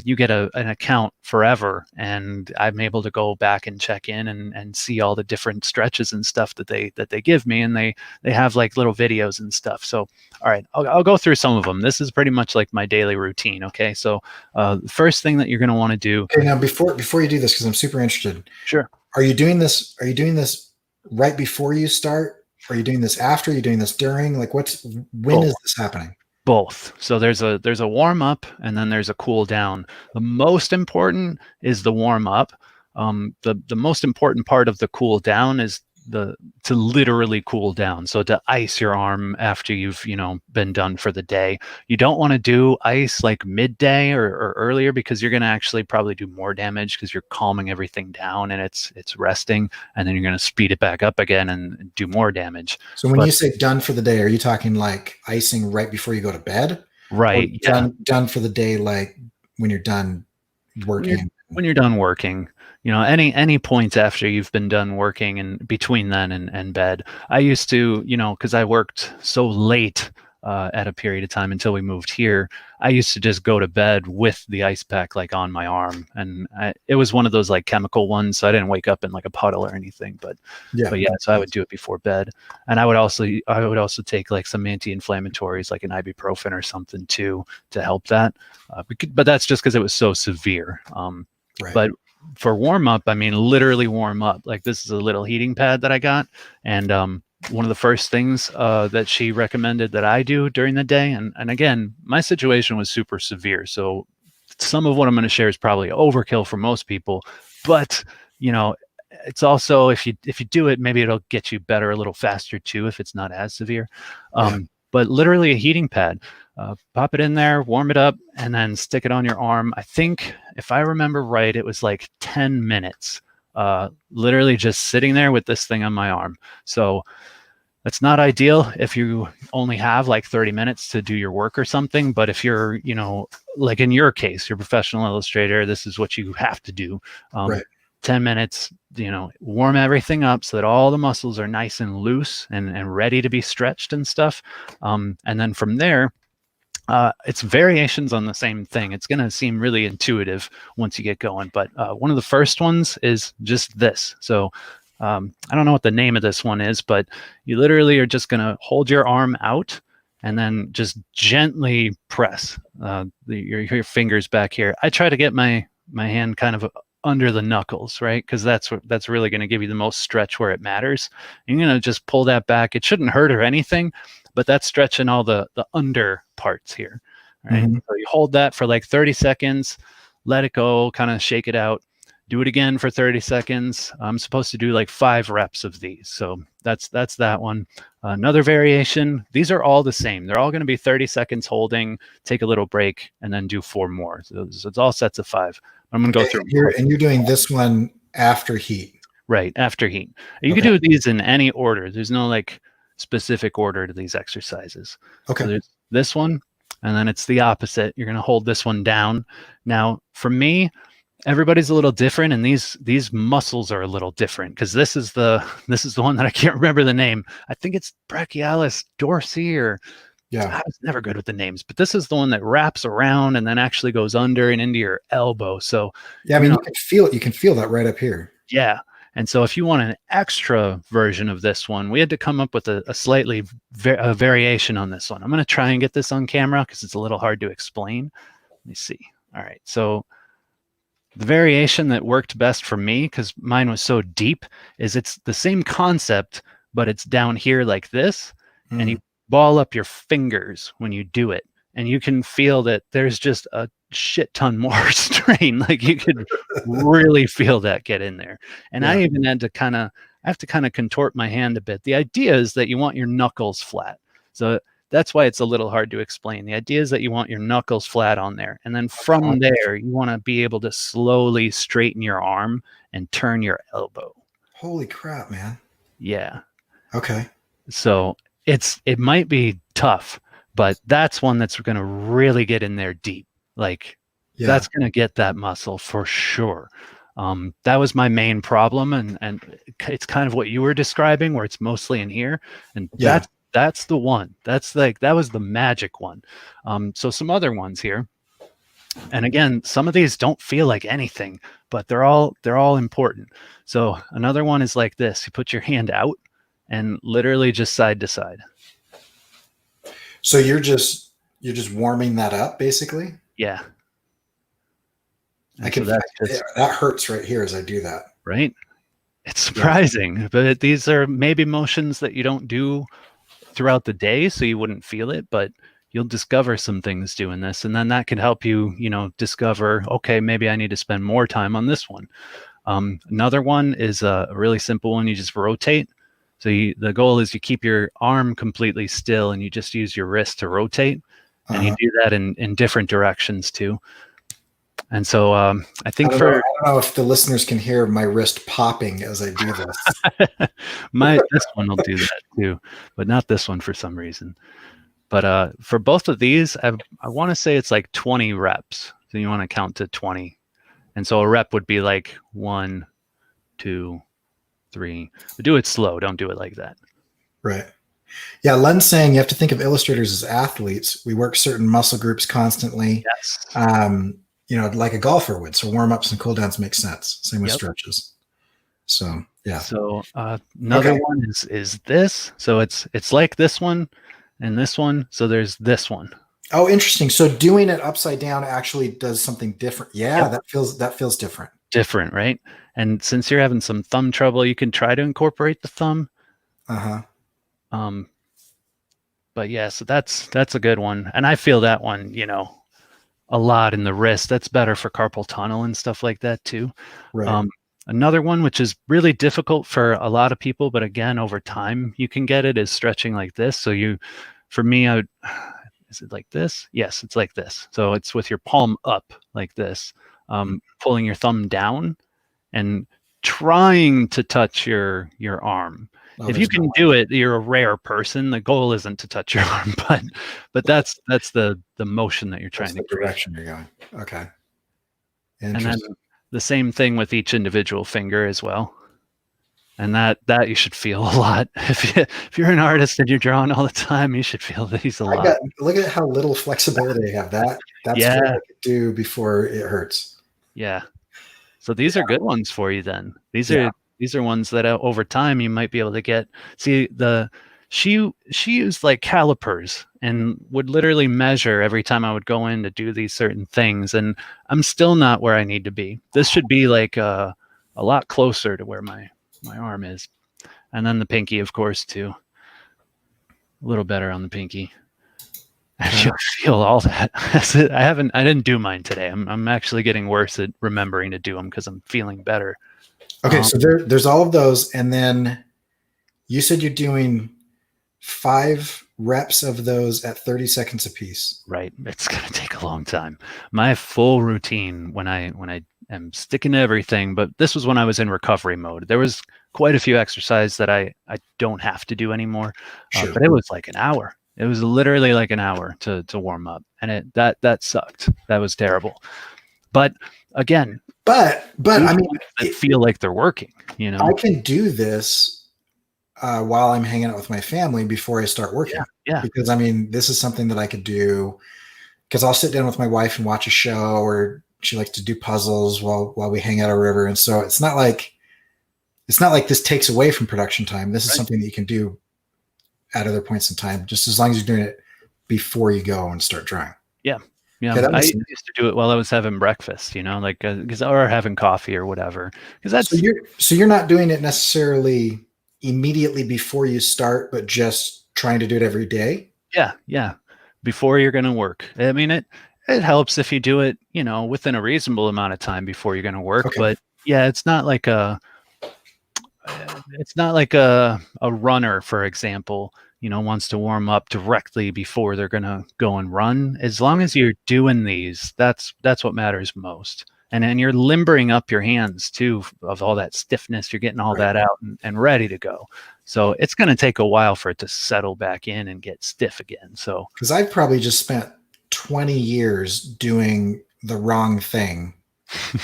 you get an account forever, and I'm able to go back and check in and see all the different stretches and stuff that they give me, and they have like little videos and stuff. So all right, I'll go through some of them. This is pretty much like my daily routine. Okay, so the first thing that you're going to want to do. Okay, now before you do this, because I'm super interested. Sure. Are you doing this right before you start? Are you doing this after? Are you doing this during? Like when Both. is this happening? Both. So there's a warm up and then there's a cool down. The most important is the warm up. The most important part of the cool down is to literally cool down. So to ice your arm after you've been done for the day. You don't want to do ice like midday or earlier, because you're going to actually probably do more damage because you're calming everything down and it's resting, and then you're going to speed it back up again and do more damage. So when you say done for the day, are you talking like icing right before you go to bed? Right. Or yeah. Done for the day, like when you're done working. When you're done working, any points after you've been done working and between then and bed. I used to, because I worked so late at a period of time until we moved here, I used to just go to bed with the ice pack like on my arm, and it was one of those like chemical ones, so I didn't wake up in like a puddle or anything. But yeah, so I would do it before bed, and I would also take like some anti-inflammatories like an ibuprofen or something too to help that. But that's just because it was so severe. Right. But for warm up, I mean, literally warm up. Like this is a little heating pad that I got, and one of the first things that she recommended that I do during the day, and again, my situation was super severe, so some of what I'm going to share is probably overkill for most people, but it's also if you do it, maybe it'll get you better a little faster too if it's not as severe. But literally a heating pad. Pop it in there, warm it up, and then stick it on your arm. I think, if I remember right, it was like 10 minutes, literally just sitting there with this thing on my arm. So that's not ideal if you only have like 30 minutes to do your work or something. But if you're, like in your case, you're a professional illustrator, this is what you have to do. Right. 10 minutes, warm everything up so that all the muscles are nice and loose and ready to be stretched and stuff. And then from there, it's variations on the same thing. It's going to seem really intuitive once you get going. But one of the first ones is just this. So I don't know what the name of this one is, but you literally are just going to hold your arm out and then just gently press your fingers back here. I try to get my hand kind of under the knuckles, right? Because that's really going to give you the most stretch where it matters. You're going to just pull that back. It shouldn't hurt or anything, but that's stretching all the under parts here, right? Mm-hmm. So you hold that for like 30 seconds, let it go, kind of shake it out. Do it again for 30 seconds. I'm supposed to do like 5 reps of these. So that's that one. Another variation. These are all the same. They're all going to be 30 seconds holding, take a little break, and then do 4 more. So it's all sets of 5. I'm going to go through. And you're doing this one after heat. Right, after heat. You can do these in any order. There's no like specific order to these exercises. Okay. So there's this one, and then it's the opposite. You're going to hold this one down. Now, for me, everybody's a little different, and these muscles are a little different because this is the one that I can't remember the name. I think it's brachialis dorsi, or I was never good with the names, but this is the one that wraps around and then actually goes under and into your elbow. So yeah, I mean, you can feel that right up here. Yeah. And so if you want an extra version of this one, we had to come up with a slightly variation on this one. I'm going to try and get this on camera because it's a little hard to explain. Let me see. All right. So the variation that worked best for me, because mine was so deep, is it's the same concept, but it's down here like this. And you ball up your fingers when you do it. And you can feel that there's just a shit ton more strain. Like you could really feel that get in there. And I even had to I have to kind of contort my hand a bit. The idea is that you want your knuckles flat. So that's why it's a little hard to explain. The idea is that you want your knuckles flat on there. And then from there, you want to be able to slowly straighten your arm and turn your elbow. Holy crap, man. Yeah. Okay. So it might be tough, but that's one that's going to really get in there deep. Like that's going to get that muscle for sure. That was my main problem. And it's kind of what you were describing where it's mostly in here. And that's the one. That was the magic one. So some other ones here. And again, some of these don't feel like anything, but they're all important. So another one is like this. You put your hand out and literally just side to side. So you're just warming that up basically? Yeah. I can, that hurts right here as I do that. Right? It's surprising, but these are maybe motions that you don't do throughout the day, so you wouldn't feel it, but you'll discover some things doing this. And then that can help you, discover, okay, maybe I need to spend more time on this one. Another one is a really simple one. You just rotate. So the goal is you keep your arm completely still and you just use your wrist to rotate. And you do that in different directions too. And so I think I don't know if the listeners can hear my wrist popping as I do this. This one will do that too, but not this one for some reason. But for both of these, I want to say it's like 20 reps. So you want to count to 20. And so a rep would be like 1, 2, 3. But do it slow. Don't do it like that. Right. Yeah, Len's saying you have to think of illustrators as athletes. We work certain muscle groups constantly. Yes. Like a golfer would. So warm-ups and cool-downs make sense. Same with stretches. So, yeah. So another one is this. So it's like this one and this one. So there's this one. Oh, interesting. So doing it upside down actually does something different. Yeah, that feels different. Different, right? And since you're having some thumb trouble, you can try to incorporate the thumb. But yeah, so that's a good one. And I feel that one, a lot in the wrist. That's better for carpal tunnel and stuff like that too. Right. Another one, which is really difficult for a lot of people, but again, over time you can get it, is stretching like this. So for me, is it like this? Yes, it's like this. So it's with your palm up like this, pulling your thumb down and trying to touch your arm. If you can do it, you're a rare person. The goal isn't to touch your arm, but that's the motion that you're trying to create. Direction you're going. Okay. And then the same thing with each individual finger as well. And that you should feel a lot. If you're an artist and you're drawing all the time, you should feel these a lot. Look at how little flexibility I have. That's what I could do before it hurts. Yeah. So these are good ones for you then. These are ones that over time you might be able to get. See, she used like calipers and would literally measure every time I would go in to do these certain things. And I'm still not where I need to be. This should be like a lot closer to where my arm is. And then the pinky, of course, too. A little better on the pinky. I feel all that. I didn't do mine today. I'm actually getting worse at remembering to do them because I'm feeling better. Okay, so there's all of those, and then you said you're doing 5 reps of those at 30 seconds apiece. Right. It's gonna take a long time. My full routine when I am sticking to everything, but this was when I was in recovery mode. There was quite a few exercises that I don't have to do anymore, but it was like an hour. It was literally like an hour to warm up, and that sucked. That was terrible. But again, but I mean, feel like they're working. I can do this while I'm hanging out with my family before I start working. Yeah. Because I mean, this is something that I could do because I'll sit down with my wife and watch a show, or she likes to do puzzles while we hang out a river, and so it's not like it's not like this takes away from production time. This is Right. something that you can do at other points in time, just as long as you're doing it before you go and start drawing. Yeah. Yeah. Okay, that I makes used sense. to do it while I was having breakfast, like, or having coffee or whatever. Because So you're not doing it necessarily immediately before you start, but just trying to do it every day. yeah, before you're going to work. I mean, it helps if you do it, within a reasonable amount of time before you're going to work. Okay. But yeah, it's not like a runner, for example, wants to warm up directly before they're going to go and run. As long as you're doing these, that's what matters most. And then you're limbering up your hands too of all that stiffness. You're getting all Right. that out and ready to go. So it's going to take a while for it to settle back in and get stiff again. So Because I've probably just spent 20 years doing the wrong thing. You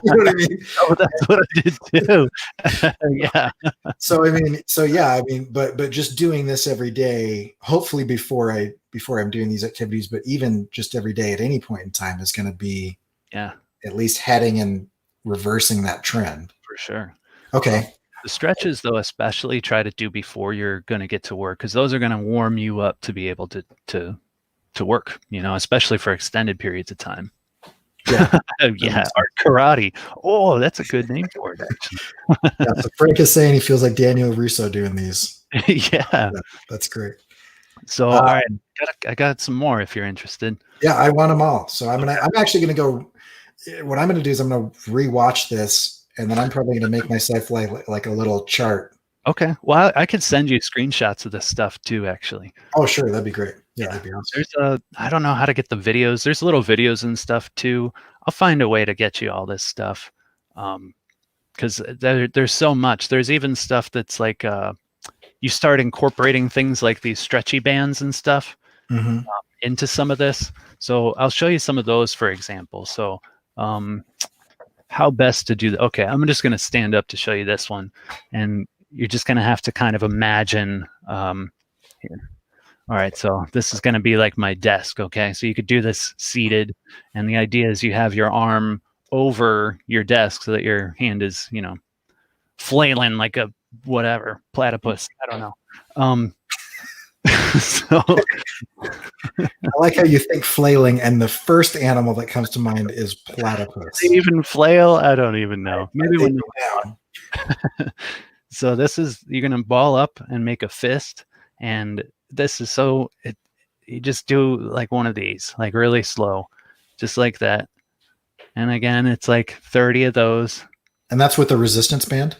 know what I mean? oh, that's what I did too. Yeah, So I mean, but just doing this every day, hopefully before I'm doing these activities, but even just every day at any point in time is going to be yeah, at least heading and reversing that trend. for sure. Okay. The stretches, though, especially try to do before you're going to get to work, because those are going to warm you up to be able to work. Especially for extended periods of time. Yeah. Yeah, art karate. Oh, that's a good name for it, actually. Yeah, so Frank is saying he feels like Daniel Russo doing these. Yeah. That's great. So, all right, I got some more if you're interested. Yeah, I want them all. So I'm actually gonna go. What I'm gonna do is I'm gonna rewatch this, and then I'm probably gonna make myself like a little chart. Okay. Well, I could send you screenshots of this stuff too, actually. Oh, sure, that'd be great. Yeah, that'd be awesome. I don't know how to get the videos. There's little videos and stuff too. I'll find a way to get you all this stuff. Because there's so much. There's even stuff that's like you start incorporating things like these stretchy bands and stuff Mm-hmm. into some of this. So I'll show you some of those, for example. So how best to do that? Okay, I'm just going to stand up to show you this one, and you're just going to have to kind of imagine. Here. All right, so this is going to be like my desk, okay? So you could do this seated, and the idea is you have your arm over your desk so that your hand is, flailing like a whatever, platypus. I don't know. So I like how you think flailing, and the first animal that comes to mind is platypus. they even flail? I don't even know. Maybe They when go down. So you're going to ball up and make a fist, and this is you just do like one of these, like really slow, just like that. And again, it's like 30 of those. And that's with the resistance band?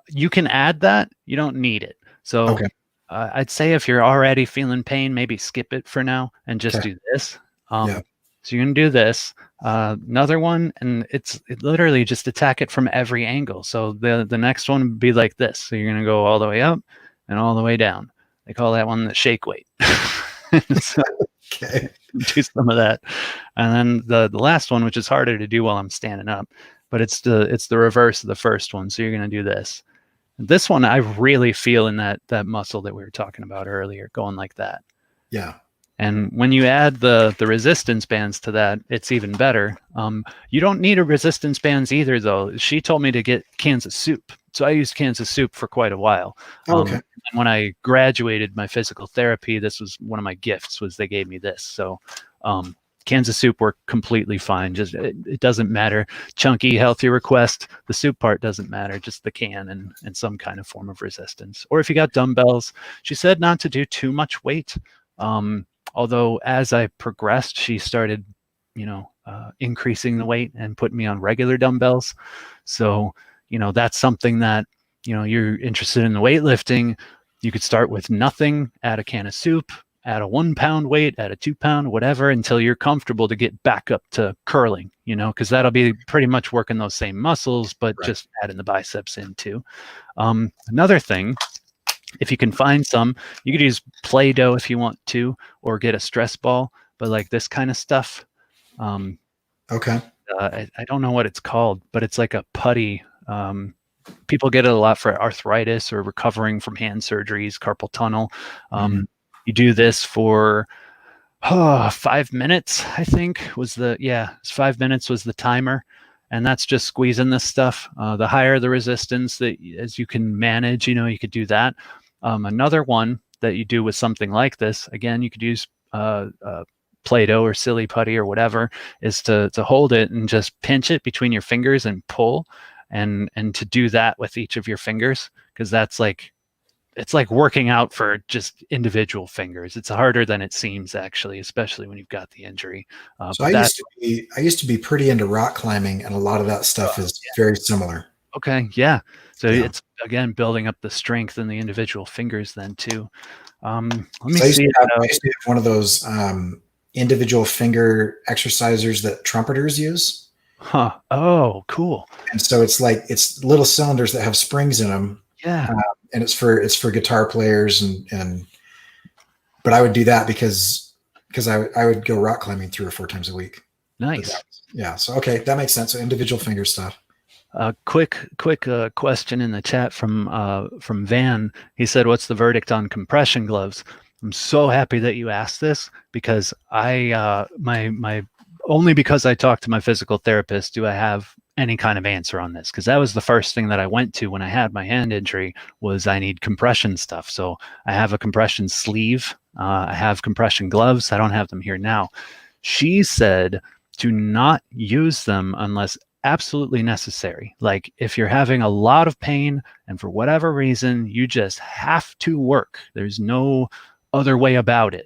You can add that. You don't need it. So Okay. I'd say if you're already feeling pain, maybe skip it for now and just Okay. do this. Yeah. So you're going to do this. Another one, and it literally just attack it from every angle. So the next one would be like this. So you're going to go all the way up and all the way down. They call that one the shake weight. So Okay. do some of that. And then the last one, which is harder to do while I'm standing up, but it's the reverse of the first one. So you're going to do this. This one I really feel in that muscle that we were talking about earlier, going like that. Yeah. And when you add the resistance bands to that, it's even better. You don't need a resistance bands either, though. She told me to get cans of soup. So I used cans of soup for quite a while. Okay. And when I graduated my physical therapy, this was one of my gifts, was they gave me this. So cans of soup work completely fine. Just it doesn't matter. Chunky, healthy request. The soup part doesn't matter. Just the can and some kind of form of resistance. Or if you got dumbbells, she said not to do too much weight. Although as I progressed, she started, increasing the weight and putting me on regular dumbbells. So, that's something that, you're interested in the weightlifting. You could start with nothing, add a can of soup, add a 1 pound weight, add a 2 pound, whatever, until you're comfortable to get back up to curling, because that'll be pretty much working those same muscles, but Right. just adding the biceps in too. Another thing, if you can find some, you could use Play-Doh if you want to, or get a stress ball, but like this kind of stuff. Okay. I don't know what it's called, but it's like a putty. People get it a lot for arthritis or recovering from hand surgeries, carpal tunnel. You do this for 5 minutes, I think it's 5 minutes was the timer. and that's just squeezing this stuff. The higher the resistance that as you can manage, you could do that. Another one that you do with something like this, again, you could use Play-Doh or silly putty or whatever, is to hold it and just pinch it between your fingers and pull, and to do that with each of your fingers, because that's like, it's like working out for just individual fingers. It's harder than it seems, actually, especially when you've got the injury. So I used to be pretty into rock climbing, and a lot of that stuff is very similar. Okay, yeah. So Yeah. it's, again, building up the strength in the individual fingers then too. Let me So see. I used to have one of those individual finger exercisers that trumpeters use. Huh. Oh, cool. And so it's little cylinders that have springs in them. Yeah. And it's for guitar players, but I would do that because I would go rock climbing 3 or 4 times a week. Nice. Yeah. So, okay, that makes sense. So individual finger stuff. Quick question in the chat from Van. He said, "What's the verdict on compression gloves?" I'm so happy that you asked this, because my only because I talked to my physical therapist do I have any kind of answer on this, because that was the first thing that I went to when I had my hand injury, was I need compression stuff. So I have a compression sleeve. I have compression gloves. I don't have them here now. She said, do not use them unless absolutely necessary. Like if you're having a lot of pain and for whatever reason you just have to work, there's no other way about it,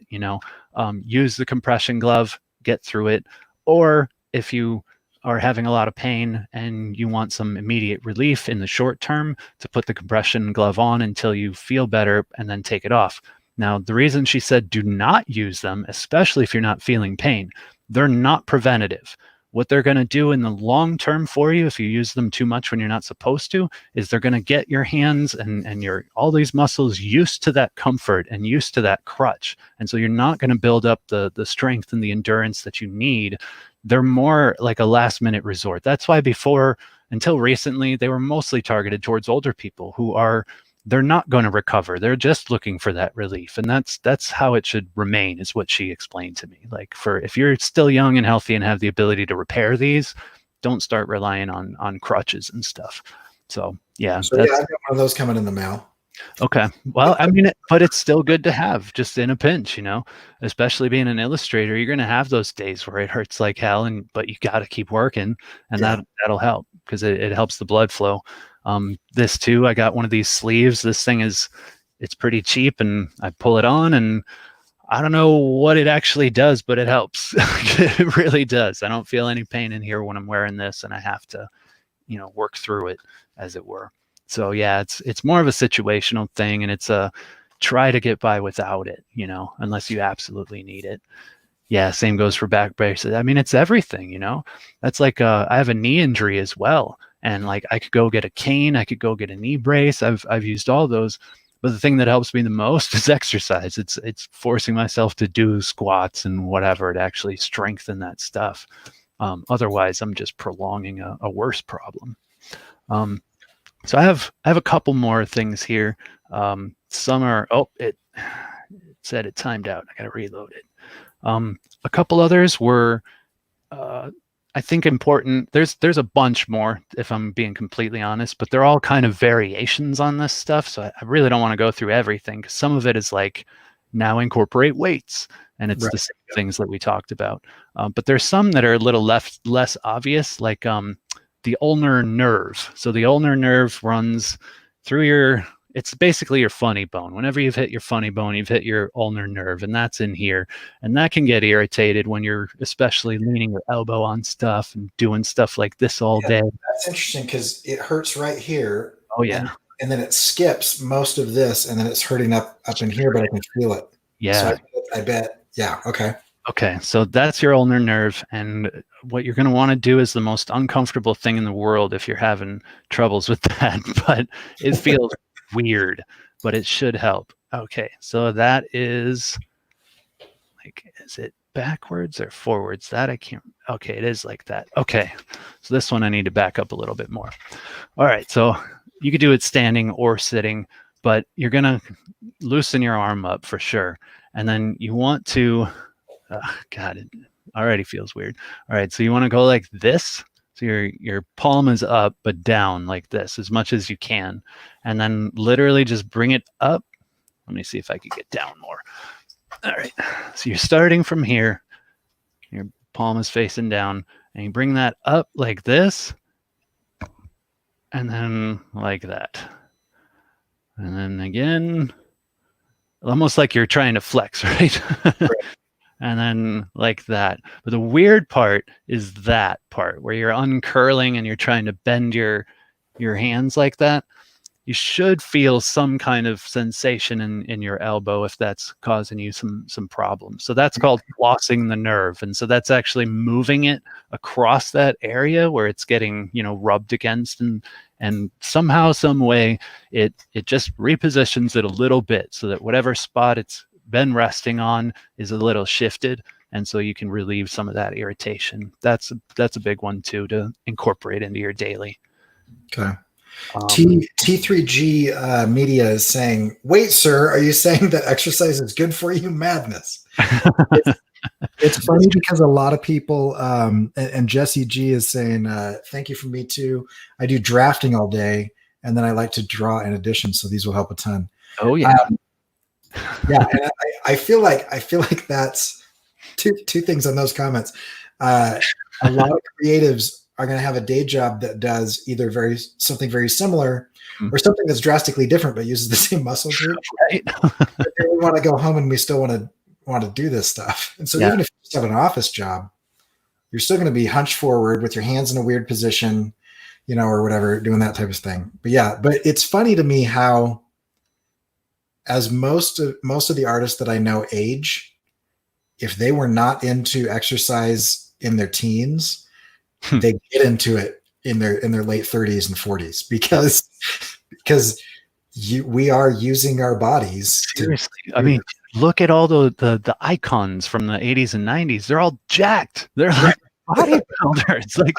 use the compression glove, get through it. Or if you are having a lot of pain and you want some immediate relief in the short term, to put the compression glove on until you feel better and then take it off. Now, the reason she said do not use them, especially if you're not feeling pain, they're not preventative. What they're going to do in the long term for you, if you use them too much when you're not supposed to, is they're going to get your hands and your all these muscles used to that comfort and used to that crutch. And so you're not going to build up the strength and the endurance that you need. They're more like a last minute resort. That's why until recently, they were mostly targeted towards older people they're not going to recover. They're just looking for that relief. And that's how it should remain, is what she explained to me. Like, if you're still young and healthy and have the ability to repair these, don't start relying on crutches and stuff. So yeah. So I've got one of those coming in the mail. Okay. Well, I mean, but it's still good to have just in a pinch, especially being an illustrator. You're going to have those days where it hurts like hell, but you got to keep working, and that'll help, because it helps the blood flow. This too, I got one of these sleeves. This thing it's pretty cheap, and I pull it on, and I don't know what it actually does, but it helps. It really does. I don't feel any pain in here when I'm wearing this, and I have to, work through it, as it were. So yeah, it's more of a situational thing, and it's a try to get by without it, unless you absolutely need it. Yeah, same goes for back braces. I mean, it's everything, That's like I have a knee injury as well. And like I could go get a cane, I could go get a knee brace. I've used all those, but the thing that helps me the most is exercise. It's forcing myself to do squats and whatever to actually strengthen that stuff. Otherwise, I'm just prolonging a worse problem. So I have a couple more things here. Some are it said it timed out. I got to reload it. A couple others were I think important. There's a bunch more, if I'm being completely honest, but they're all kind of variations on this stuff. So I really don't want to go through everything, because some of it is like, now incorporate weights, and it's the same things that we talked about. But there's some that are a little less obvious, like the ulnar nerve. So the ulnar nerve runs through it's basically your funny bone. Whenever you've hit your funny bone, you've hit your ulnar nerve, and that's in here. And that can get irritated when you're especially leaning your elbow on stuff and doing stuff like this all day. That's interesting, because it hurts right here. Oh yeah. And then it skips most of this, and then it's hurting up in here, but I can feel it. Yeah. So I bet. Yeah. Okay. Okay. So that's your ulnar nerve. And what you're going to want to do is the most uncomfortable thing in the world if you're having troubles with that, but it feels weird, but it should help. Okay. So that is like, is it backwards or forwards? That I can't. Okay. It is like that. Okay. So this one I need to back up a little bit more. All right. So you could do it standing or sitting, but you're going to loosen your arm up for sure. And then you want to, God, it already feels weird. All right. So you want to go like this. So your palm is up, but down like this as much as you can. And then literally just bring it up. Let me see if I could get down more. All right. So you're starting from here. Your palm is facing down. And you bring that up like this. And then like that. And then again, almost like you're trying to flex, right? And then like that. But the weird part is that part where you're uncurling and you're trying to bend your hands like that. You should feel some kind of sensation in your elbow if that's causing you some problems. So that's called flossing the nerve. And so that's actually moving it across that area where it's getting, rubbed against, and somehow, some way it just repositions it a little bit so that whatever spot it's been resting on is a little shifted, and so you can relieve some of that irritation. That's a big one too to incorporate into your daily. Okay. T3G Media is saying, "Wait, sir, are you saying that exercise is good for you?" Madness. It's funny because a lot of people, and Jesse G is saying, "Thank you for me too. I do drafting all day, and then I like to draw in addition, so these will help a ton." Oh yeah. Yeah, and I feel like that's two things on those comments. A lot of creatives are going to have a day job that does either something very similar or something that's drastically different but uses the same muscle group. Right. But then we want to go home and we still want to do this stuff. And so even if you just have an office job, you're still going to be hunched forward with your hands in a weird position, or whatever, doing that type of thing. But it's funny to me how, as most of the artists that I know age, if they were not into exercise in their teens, they get into it in their late 30s and 40s because we are using our bodies. Seriously, I mean, look at all the icons from the 80s and 90s. They're all jacked. They're like bodybuilders. It's like,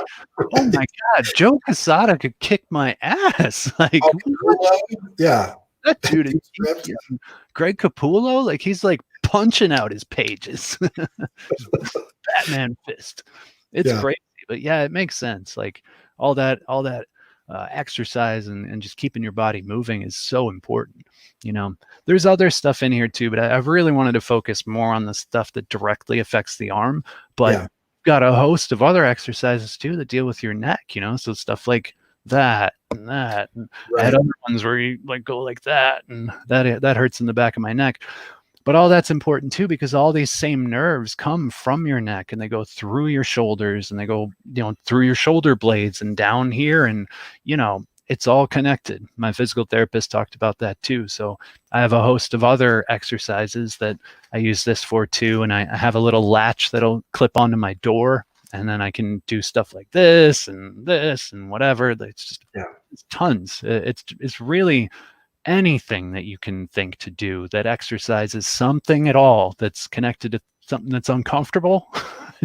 oh my God, Joe Quesada could kick my ass. Like, yeah. That dude is Greg Capullo, like he's like punching out his pages. Batman fist. It's crazy. But yeah, it makes sense. Like all that exercise and just keeping your body moving is so important. There's other stuff in here too, but I've really wanted to focus more on the stuff that directly affects the arm. But got a host of other exercises too that deal with your neck, so stuff like that and that. And I had other ones where you like go like that, and that hurts in the back of my neck. But all that's important too, because all these same nerves come from your neck and they go through your shoulders and they go, through your shoulder blades and down here. And, it's all connected. My physical therapist talked about that too. So I have a host of other exercises that I use this for too. And I have a little latch that'll clip onto my door, and then I can do stuff like this and whatever. It's just it's tons. It's really anything that you can think to do that exercises something at all that's connected to something that's uncomfortable.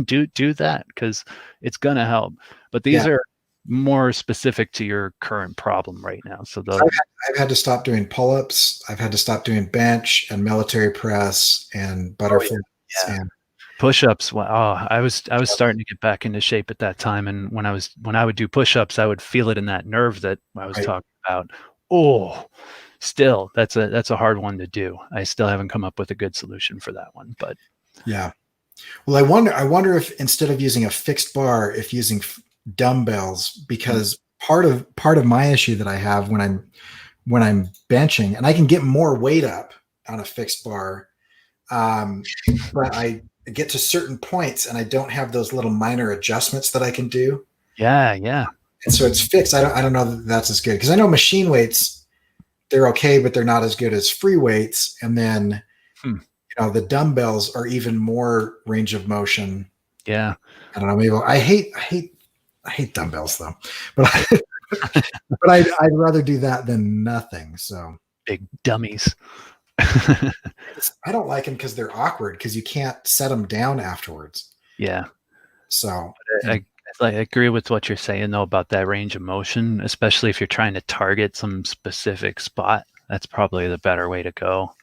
do that, because it's gonna help. But these are more specific to your current problem right now. So I've had to stop doing pull-ups. I've had to stop doing bench and military press and butterflies and push-ups. Well, I was starting to get back into shape at that time, and when I would do push-ups, I would feel it in that nerve that I was talking about. Oh, still, that's a hard one to do. I still haven't come up with a good solution for that one, but well, I wonder if instead of using a fixed bar, if using dumbbells, because part of my issue that I have when I'm benching, and I can get more weight up on a fixed bar, but I get to certain points and I don't have those little minor adjustments that I can do. Yeah. And so it's fixed. I don't know that that's as good, because I know machine weights, they're okay, but they're not as good as free weights. And then, the dumbbells are even more range of motion. Yeah. I don't know. Maybe I hate dumbbells though, but I'd rather do that than nothing. So big dummies. I don't like them because they're awkward, because you can't set them down afterwards. Yeah. So I agree with what you're saying though about that range of motion, especially if you're trying to target some specific spot. That's probably the better way to go.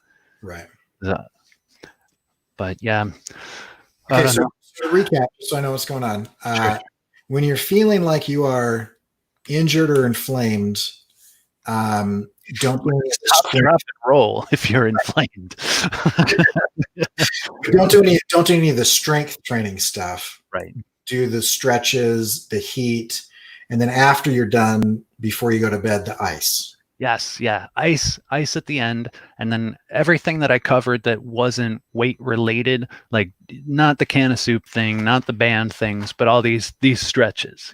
Right. But yeah. Okay, so to recap, so I know what's going on. Sure. when you're feeling like you are injured or inflamed, don't do any Stop, drop, and roll if you're inflamed. don't do any of the strength training stuff. Right. Do the stretches, the heat, and then after you're done, before you go to bed, the ice. Yes, yeah. Ice at the end, and then everything that I covered that wasn't weight related, like not the can of soup thing, not the band things, but all these stretches,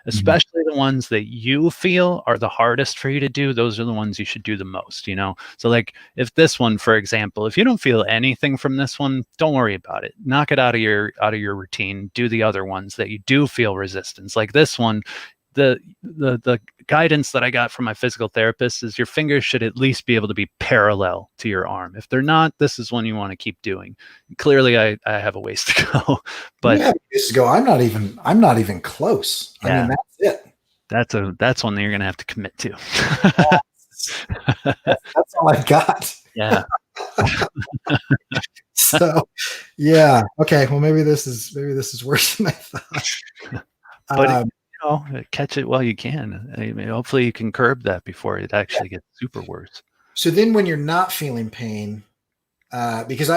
especially the ones that you feel are the hardest for you to do. Those are the ones you should do the most, So like if this one, for example, if you don't feel anything from this one, don't worry about it. Knock it out of your routine. Do the other ones that you do feel resistance. Like this one, the guidance that I got from my physical therapist is your fingers should at least be able to be parallel to your arm. If they're not, this is one you want to keep doing. Clearly, I have a ways to go, but I'm not even close. Yeah, I mean, that's it. That's one that you're gonna have to commit to. That's all I've got. Yeah. So, yeah. Okay. Well, maybe this is worse than I thought. But catch it while you can. I mean, hopefully you can curb that before it actually gets super worse. So then when you're not feeling pain, because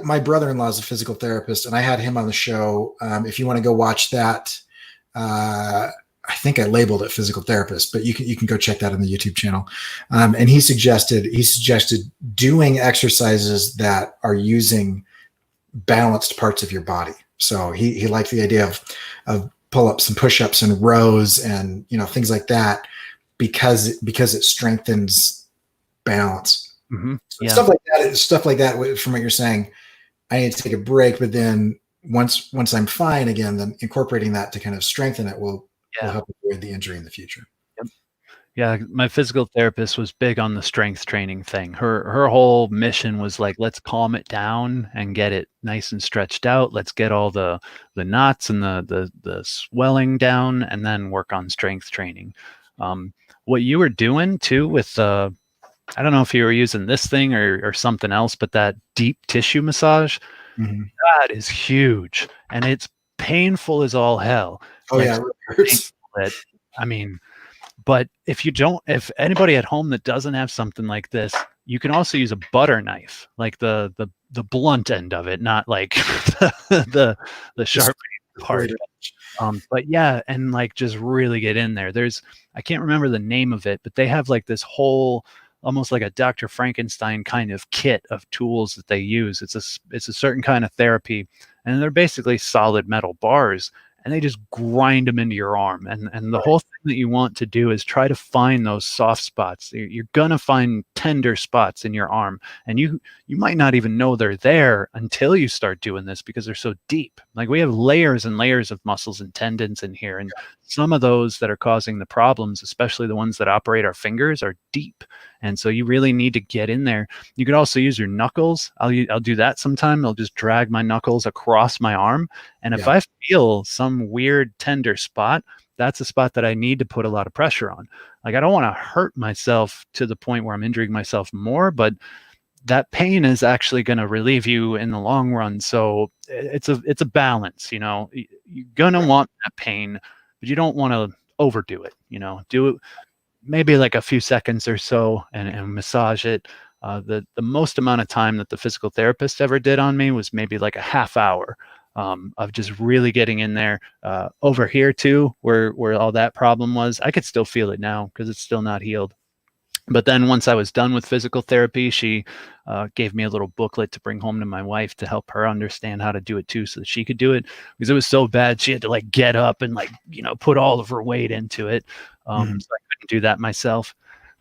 my brother-in-law is a physical therapist and I had him on the show. If you want to go watch that, I think I labeled it physical therapist, but you can go check that on the YouTube channel. And he suggested doing exercises that are using balanced parts of your body. So he liked the idea of pull-ups and push-ups and rows and things like that because it strengthens balance. Mm-hmm. Yeah. Stuff like that from what you're saying, I need to take a break, but then once I'm fine again, then incorporating that to kind of strengthen it will help avoid the injury in the future. Yep. Yeah, my physical therapist was big on the strength training thing. Her whole mission was like, let's calm it down and get it nice and stretched out. Let's get all the knots and the swelling down, and then work on strength training. What you were doing too with I don't know if you were using this thing or something else, but that deep tissue massage, that is huge, and it's painful as all hell. Oh yeah, it really hurts. But if anybody at home that doesn't have something like this, you can also use a butter knife, like the blunt end of it, not like the sharp part. But yeah, and like just really get in there. I can't remember the name of it, but they have like this whole, almost like a Dr. Frankenstein kind of kit of tools that they use. It's a certain kind of therapy, and they're basically solid metal bars, and they just grind them into your arm. And the whole thing that you want to do is try to find those soft spots. You're going to find tender spots in your arm, and you might not even know they're there until you start doing this because they're so deep. Like we have layers and layers of muscles and tendons in here, and some of those that are causing the problems, especially the ones that operate our fingers, are deep. And so you really need to get in there. You could also use your knuckles. I'll do that sometime. I'll just drag my knuckles across my arm. And if I feel some weird tender spot, that's a spot that I need to put a lot of pressure on. Like I don't want to hurt myself to the point where I'm injuring myself more, but that pain is actually going to relieve you in the long run. So it's a balance, You're going to want that pain, but you don't want to overdo it, Do it maybe like a few seconds or so and massage it. The most amount of time that the physical therapist ever did on me was maybe like a half hour of just really getting in there. Over here too, where all that problem was, I could still feel it now because it's still not healed. But then once I was done with physical therapy, she gave me a little booklet to bring home to my wife to help her understand how to do it too, so that she could do it, because it was so bad. She had to like get up and like, put all of her weight into it. So I couldn't do that myself.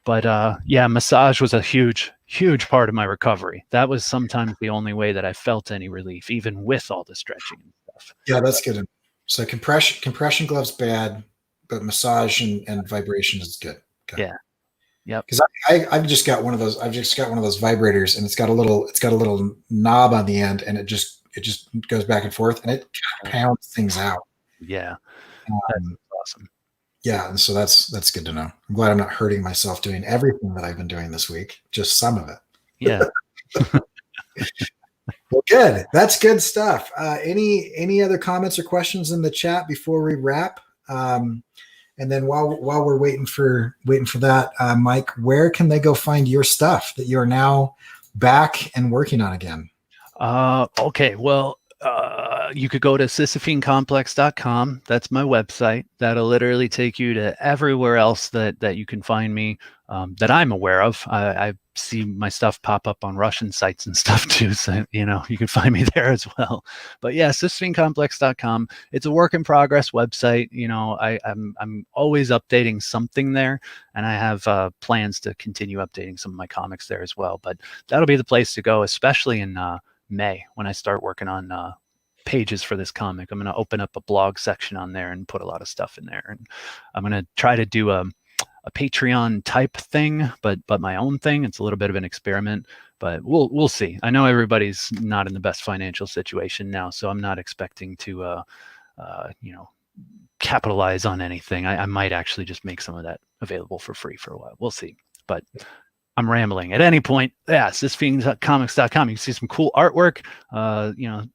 But yeah, massage was a huge, huge part of my recovery. That was sometimes the only way that I felt any relief, even with all the stretching and stuff. Yeah, that's good. So compression gloves bad, but massage and vibration is good. Okay. Yeah. Yep. Because I've just got one of those. I've just got one of those vibrators, and it's got a little knob on the end, and it just goes back and forth, and it pounds things out. Yeah, that's awesome. Yeah, and so that's good to know. I'm glad I'm not hurting myself doing everything that I've been doing this week, just some of it. Yeah. Well, good. That's good stuff. Any other comments or questions in the chat before we wrap? And then while we're waiting for that, Mike, where can they go find your stuff that you are now back and working on again? Okay. Well, you could go to sisyphenecomplex.com. That's my website. That'll literally take you to everywhere else that you can find me, that I'm aware of. I see my stuff pop up on Russian sites and stuff too. So, you can find me there as well. But yeah, sisyphenecomplex.com. It's a work in progress website. I'm always updating something there, and I have plans to continue updating some of my comics there as well. But that'll be the place to go, especially in May, when I start working on pages for this comic. I'm going to open up a blog section on there and put a lot of stuff in there. And I'm going to try to do a Patreon type thing, but my own thing. It's a little bit of an experiment, but we'll see. I know everybody's not in the best financial situation now, so I'm not expecting to capitalize on anything. I might actually just make some of that available for free for a while. We'll see. But I'm rambling. At any point, yeah, sisyphenecomics.com. You can see some cool artwork,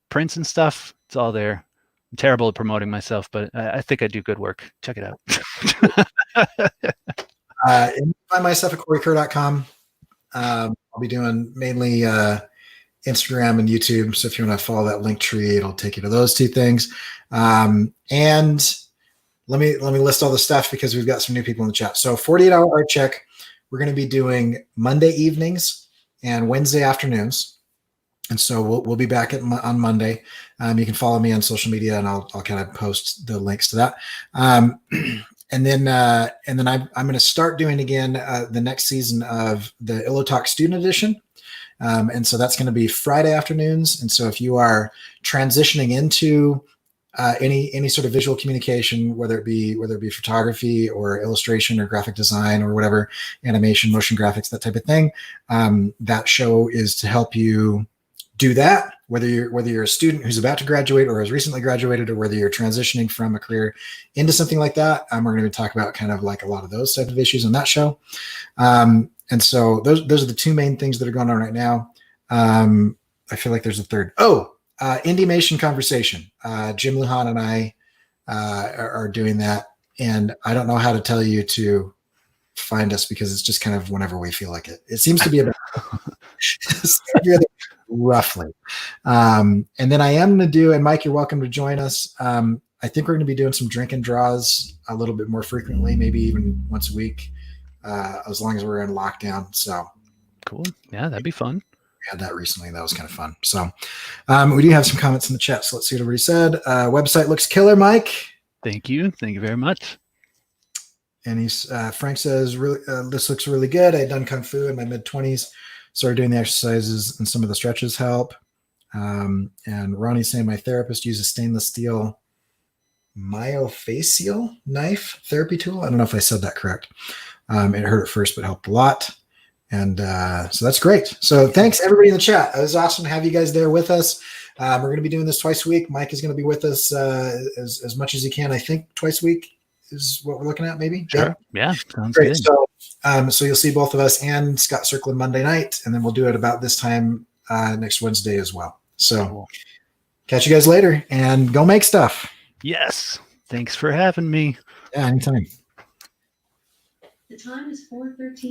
prints and stuff. It's all there. I'm terrible at promoting myself, but I think I do good work. Check it out. And you can find my stuff at corykerr.com. I'll be doing mainly Instagram and YouTube. So if you want to follow that link tree, it'll take you to those two things. And let me list all the stuff because we've got some new people in the chat. So 48-hour art check. We're going to be doing Monday evenings and Wednesday afternoons. And so we'll be back on Monday. You can follow me on social media, and I'll kind of post the links to that. And then I'm going to start doing again the next season of the Illo Talk Student Edition. And so that's going to be Friday afternoons. And so if you are transitioning into any sort of visual communication, whether it be photography or illustration or graphic design or whatever, animation, motion graphics, that type of thing, that show is to help you do that. Whether you're a student who's about to graduate or has recently graduated, or whether you're transitioning from a career into something like that, we're going to talk about kind of like a lot of those type of issues on that show. And so those are the two main things that are going on right now. I feel like there's a third. Indiemation Conversation. Jim Lujan and I are doing that, and I don't know how to tell you to find us because it's just kind of whenever we feel like it. It seems to be about roughly. And then I am going to do, and Mike, you're welcome to join us. I think we're going to be doing some drink and draws a little bit more frequently, maybe even once a week, as long as we're in lockdown. So cool. Yeah, that'd be fun. We had that recently. That was kind of fun. So we do have some comments in the chat. So let's see what everybody said. Website looks killer, Mike. Thank you. Thank you very much. And Frank says, really, this looks really good. I had done Kung Fu in my mid-20s. Started doing the exercises, and some of the stretches help. And Ronnie's saying, my therapist uses stainless steel myofascial knife therapy tool. I don't know if I said that correct. It hurt at first, but helped a lot. And so that's great. So thanks everybody in the chat. It was awesome to have you guys there with us. We're going to be doing this twice a week. Mike is going to be with us as much as he can. I think twice a week is what we're looking at, maybe. Sure. Yeah. Sounds great. Good. So you'll see both of us and Scott Circlin Monday night, and then we'll do it about this time next Wednesday as well. So cool. Catch you guys later, and go make stuff. Yes. Thanks for having me. Yeah, anytime. The time is 4:13.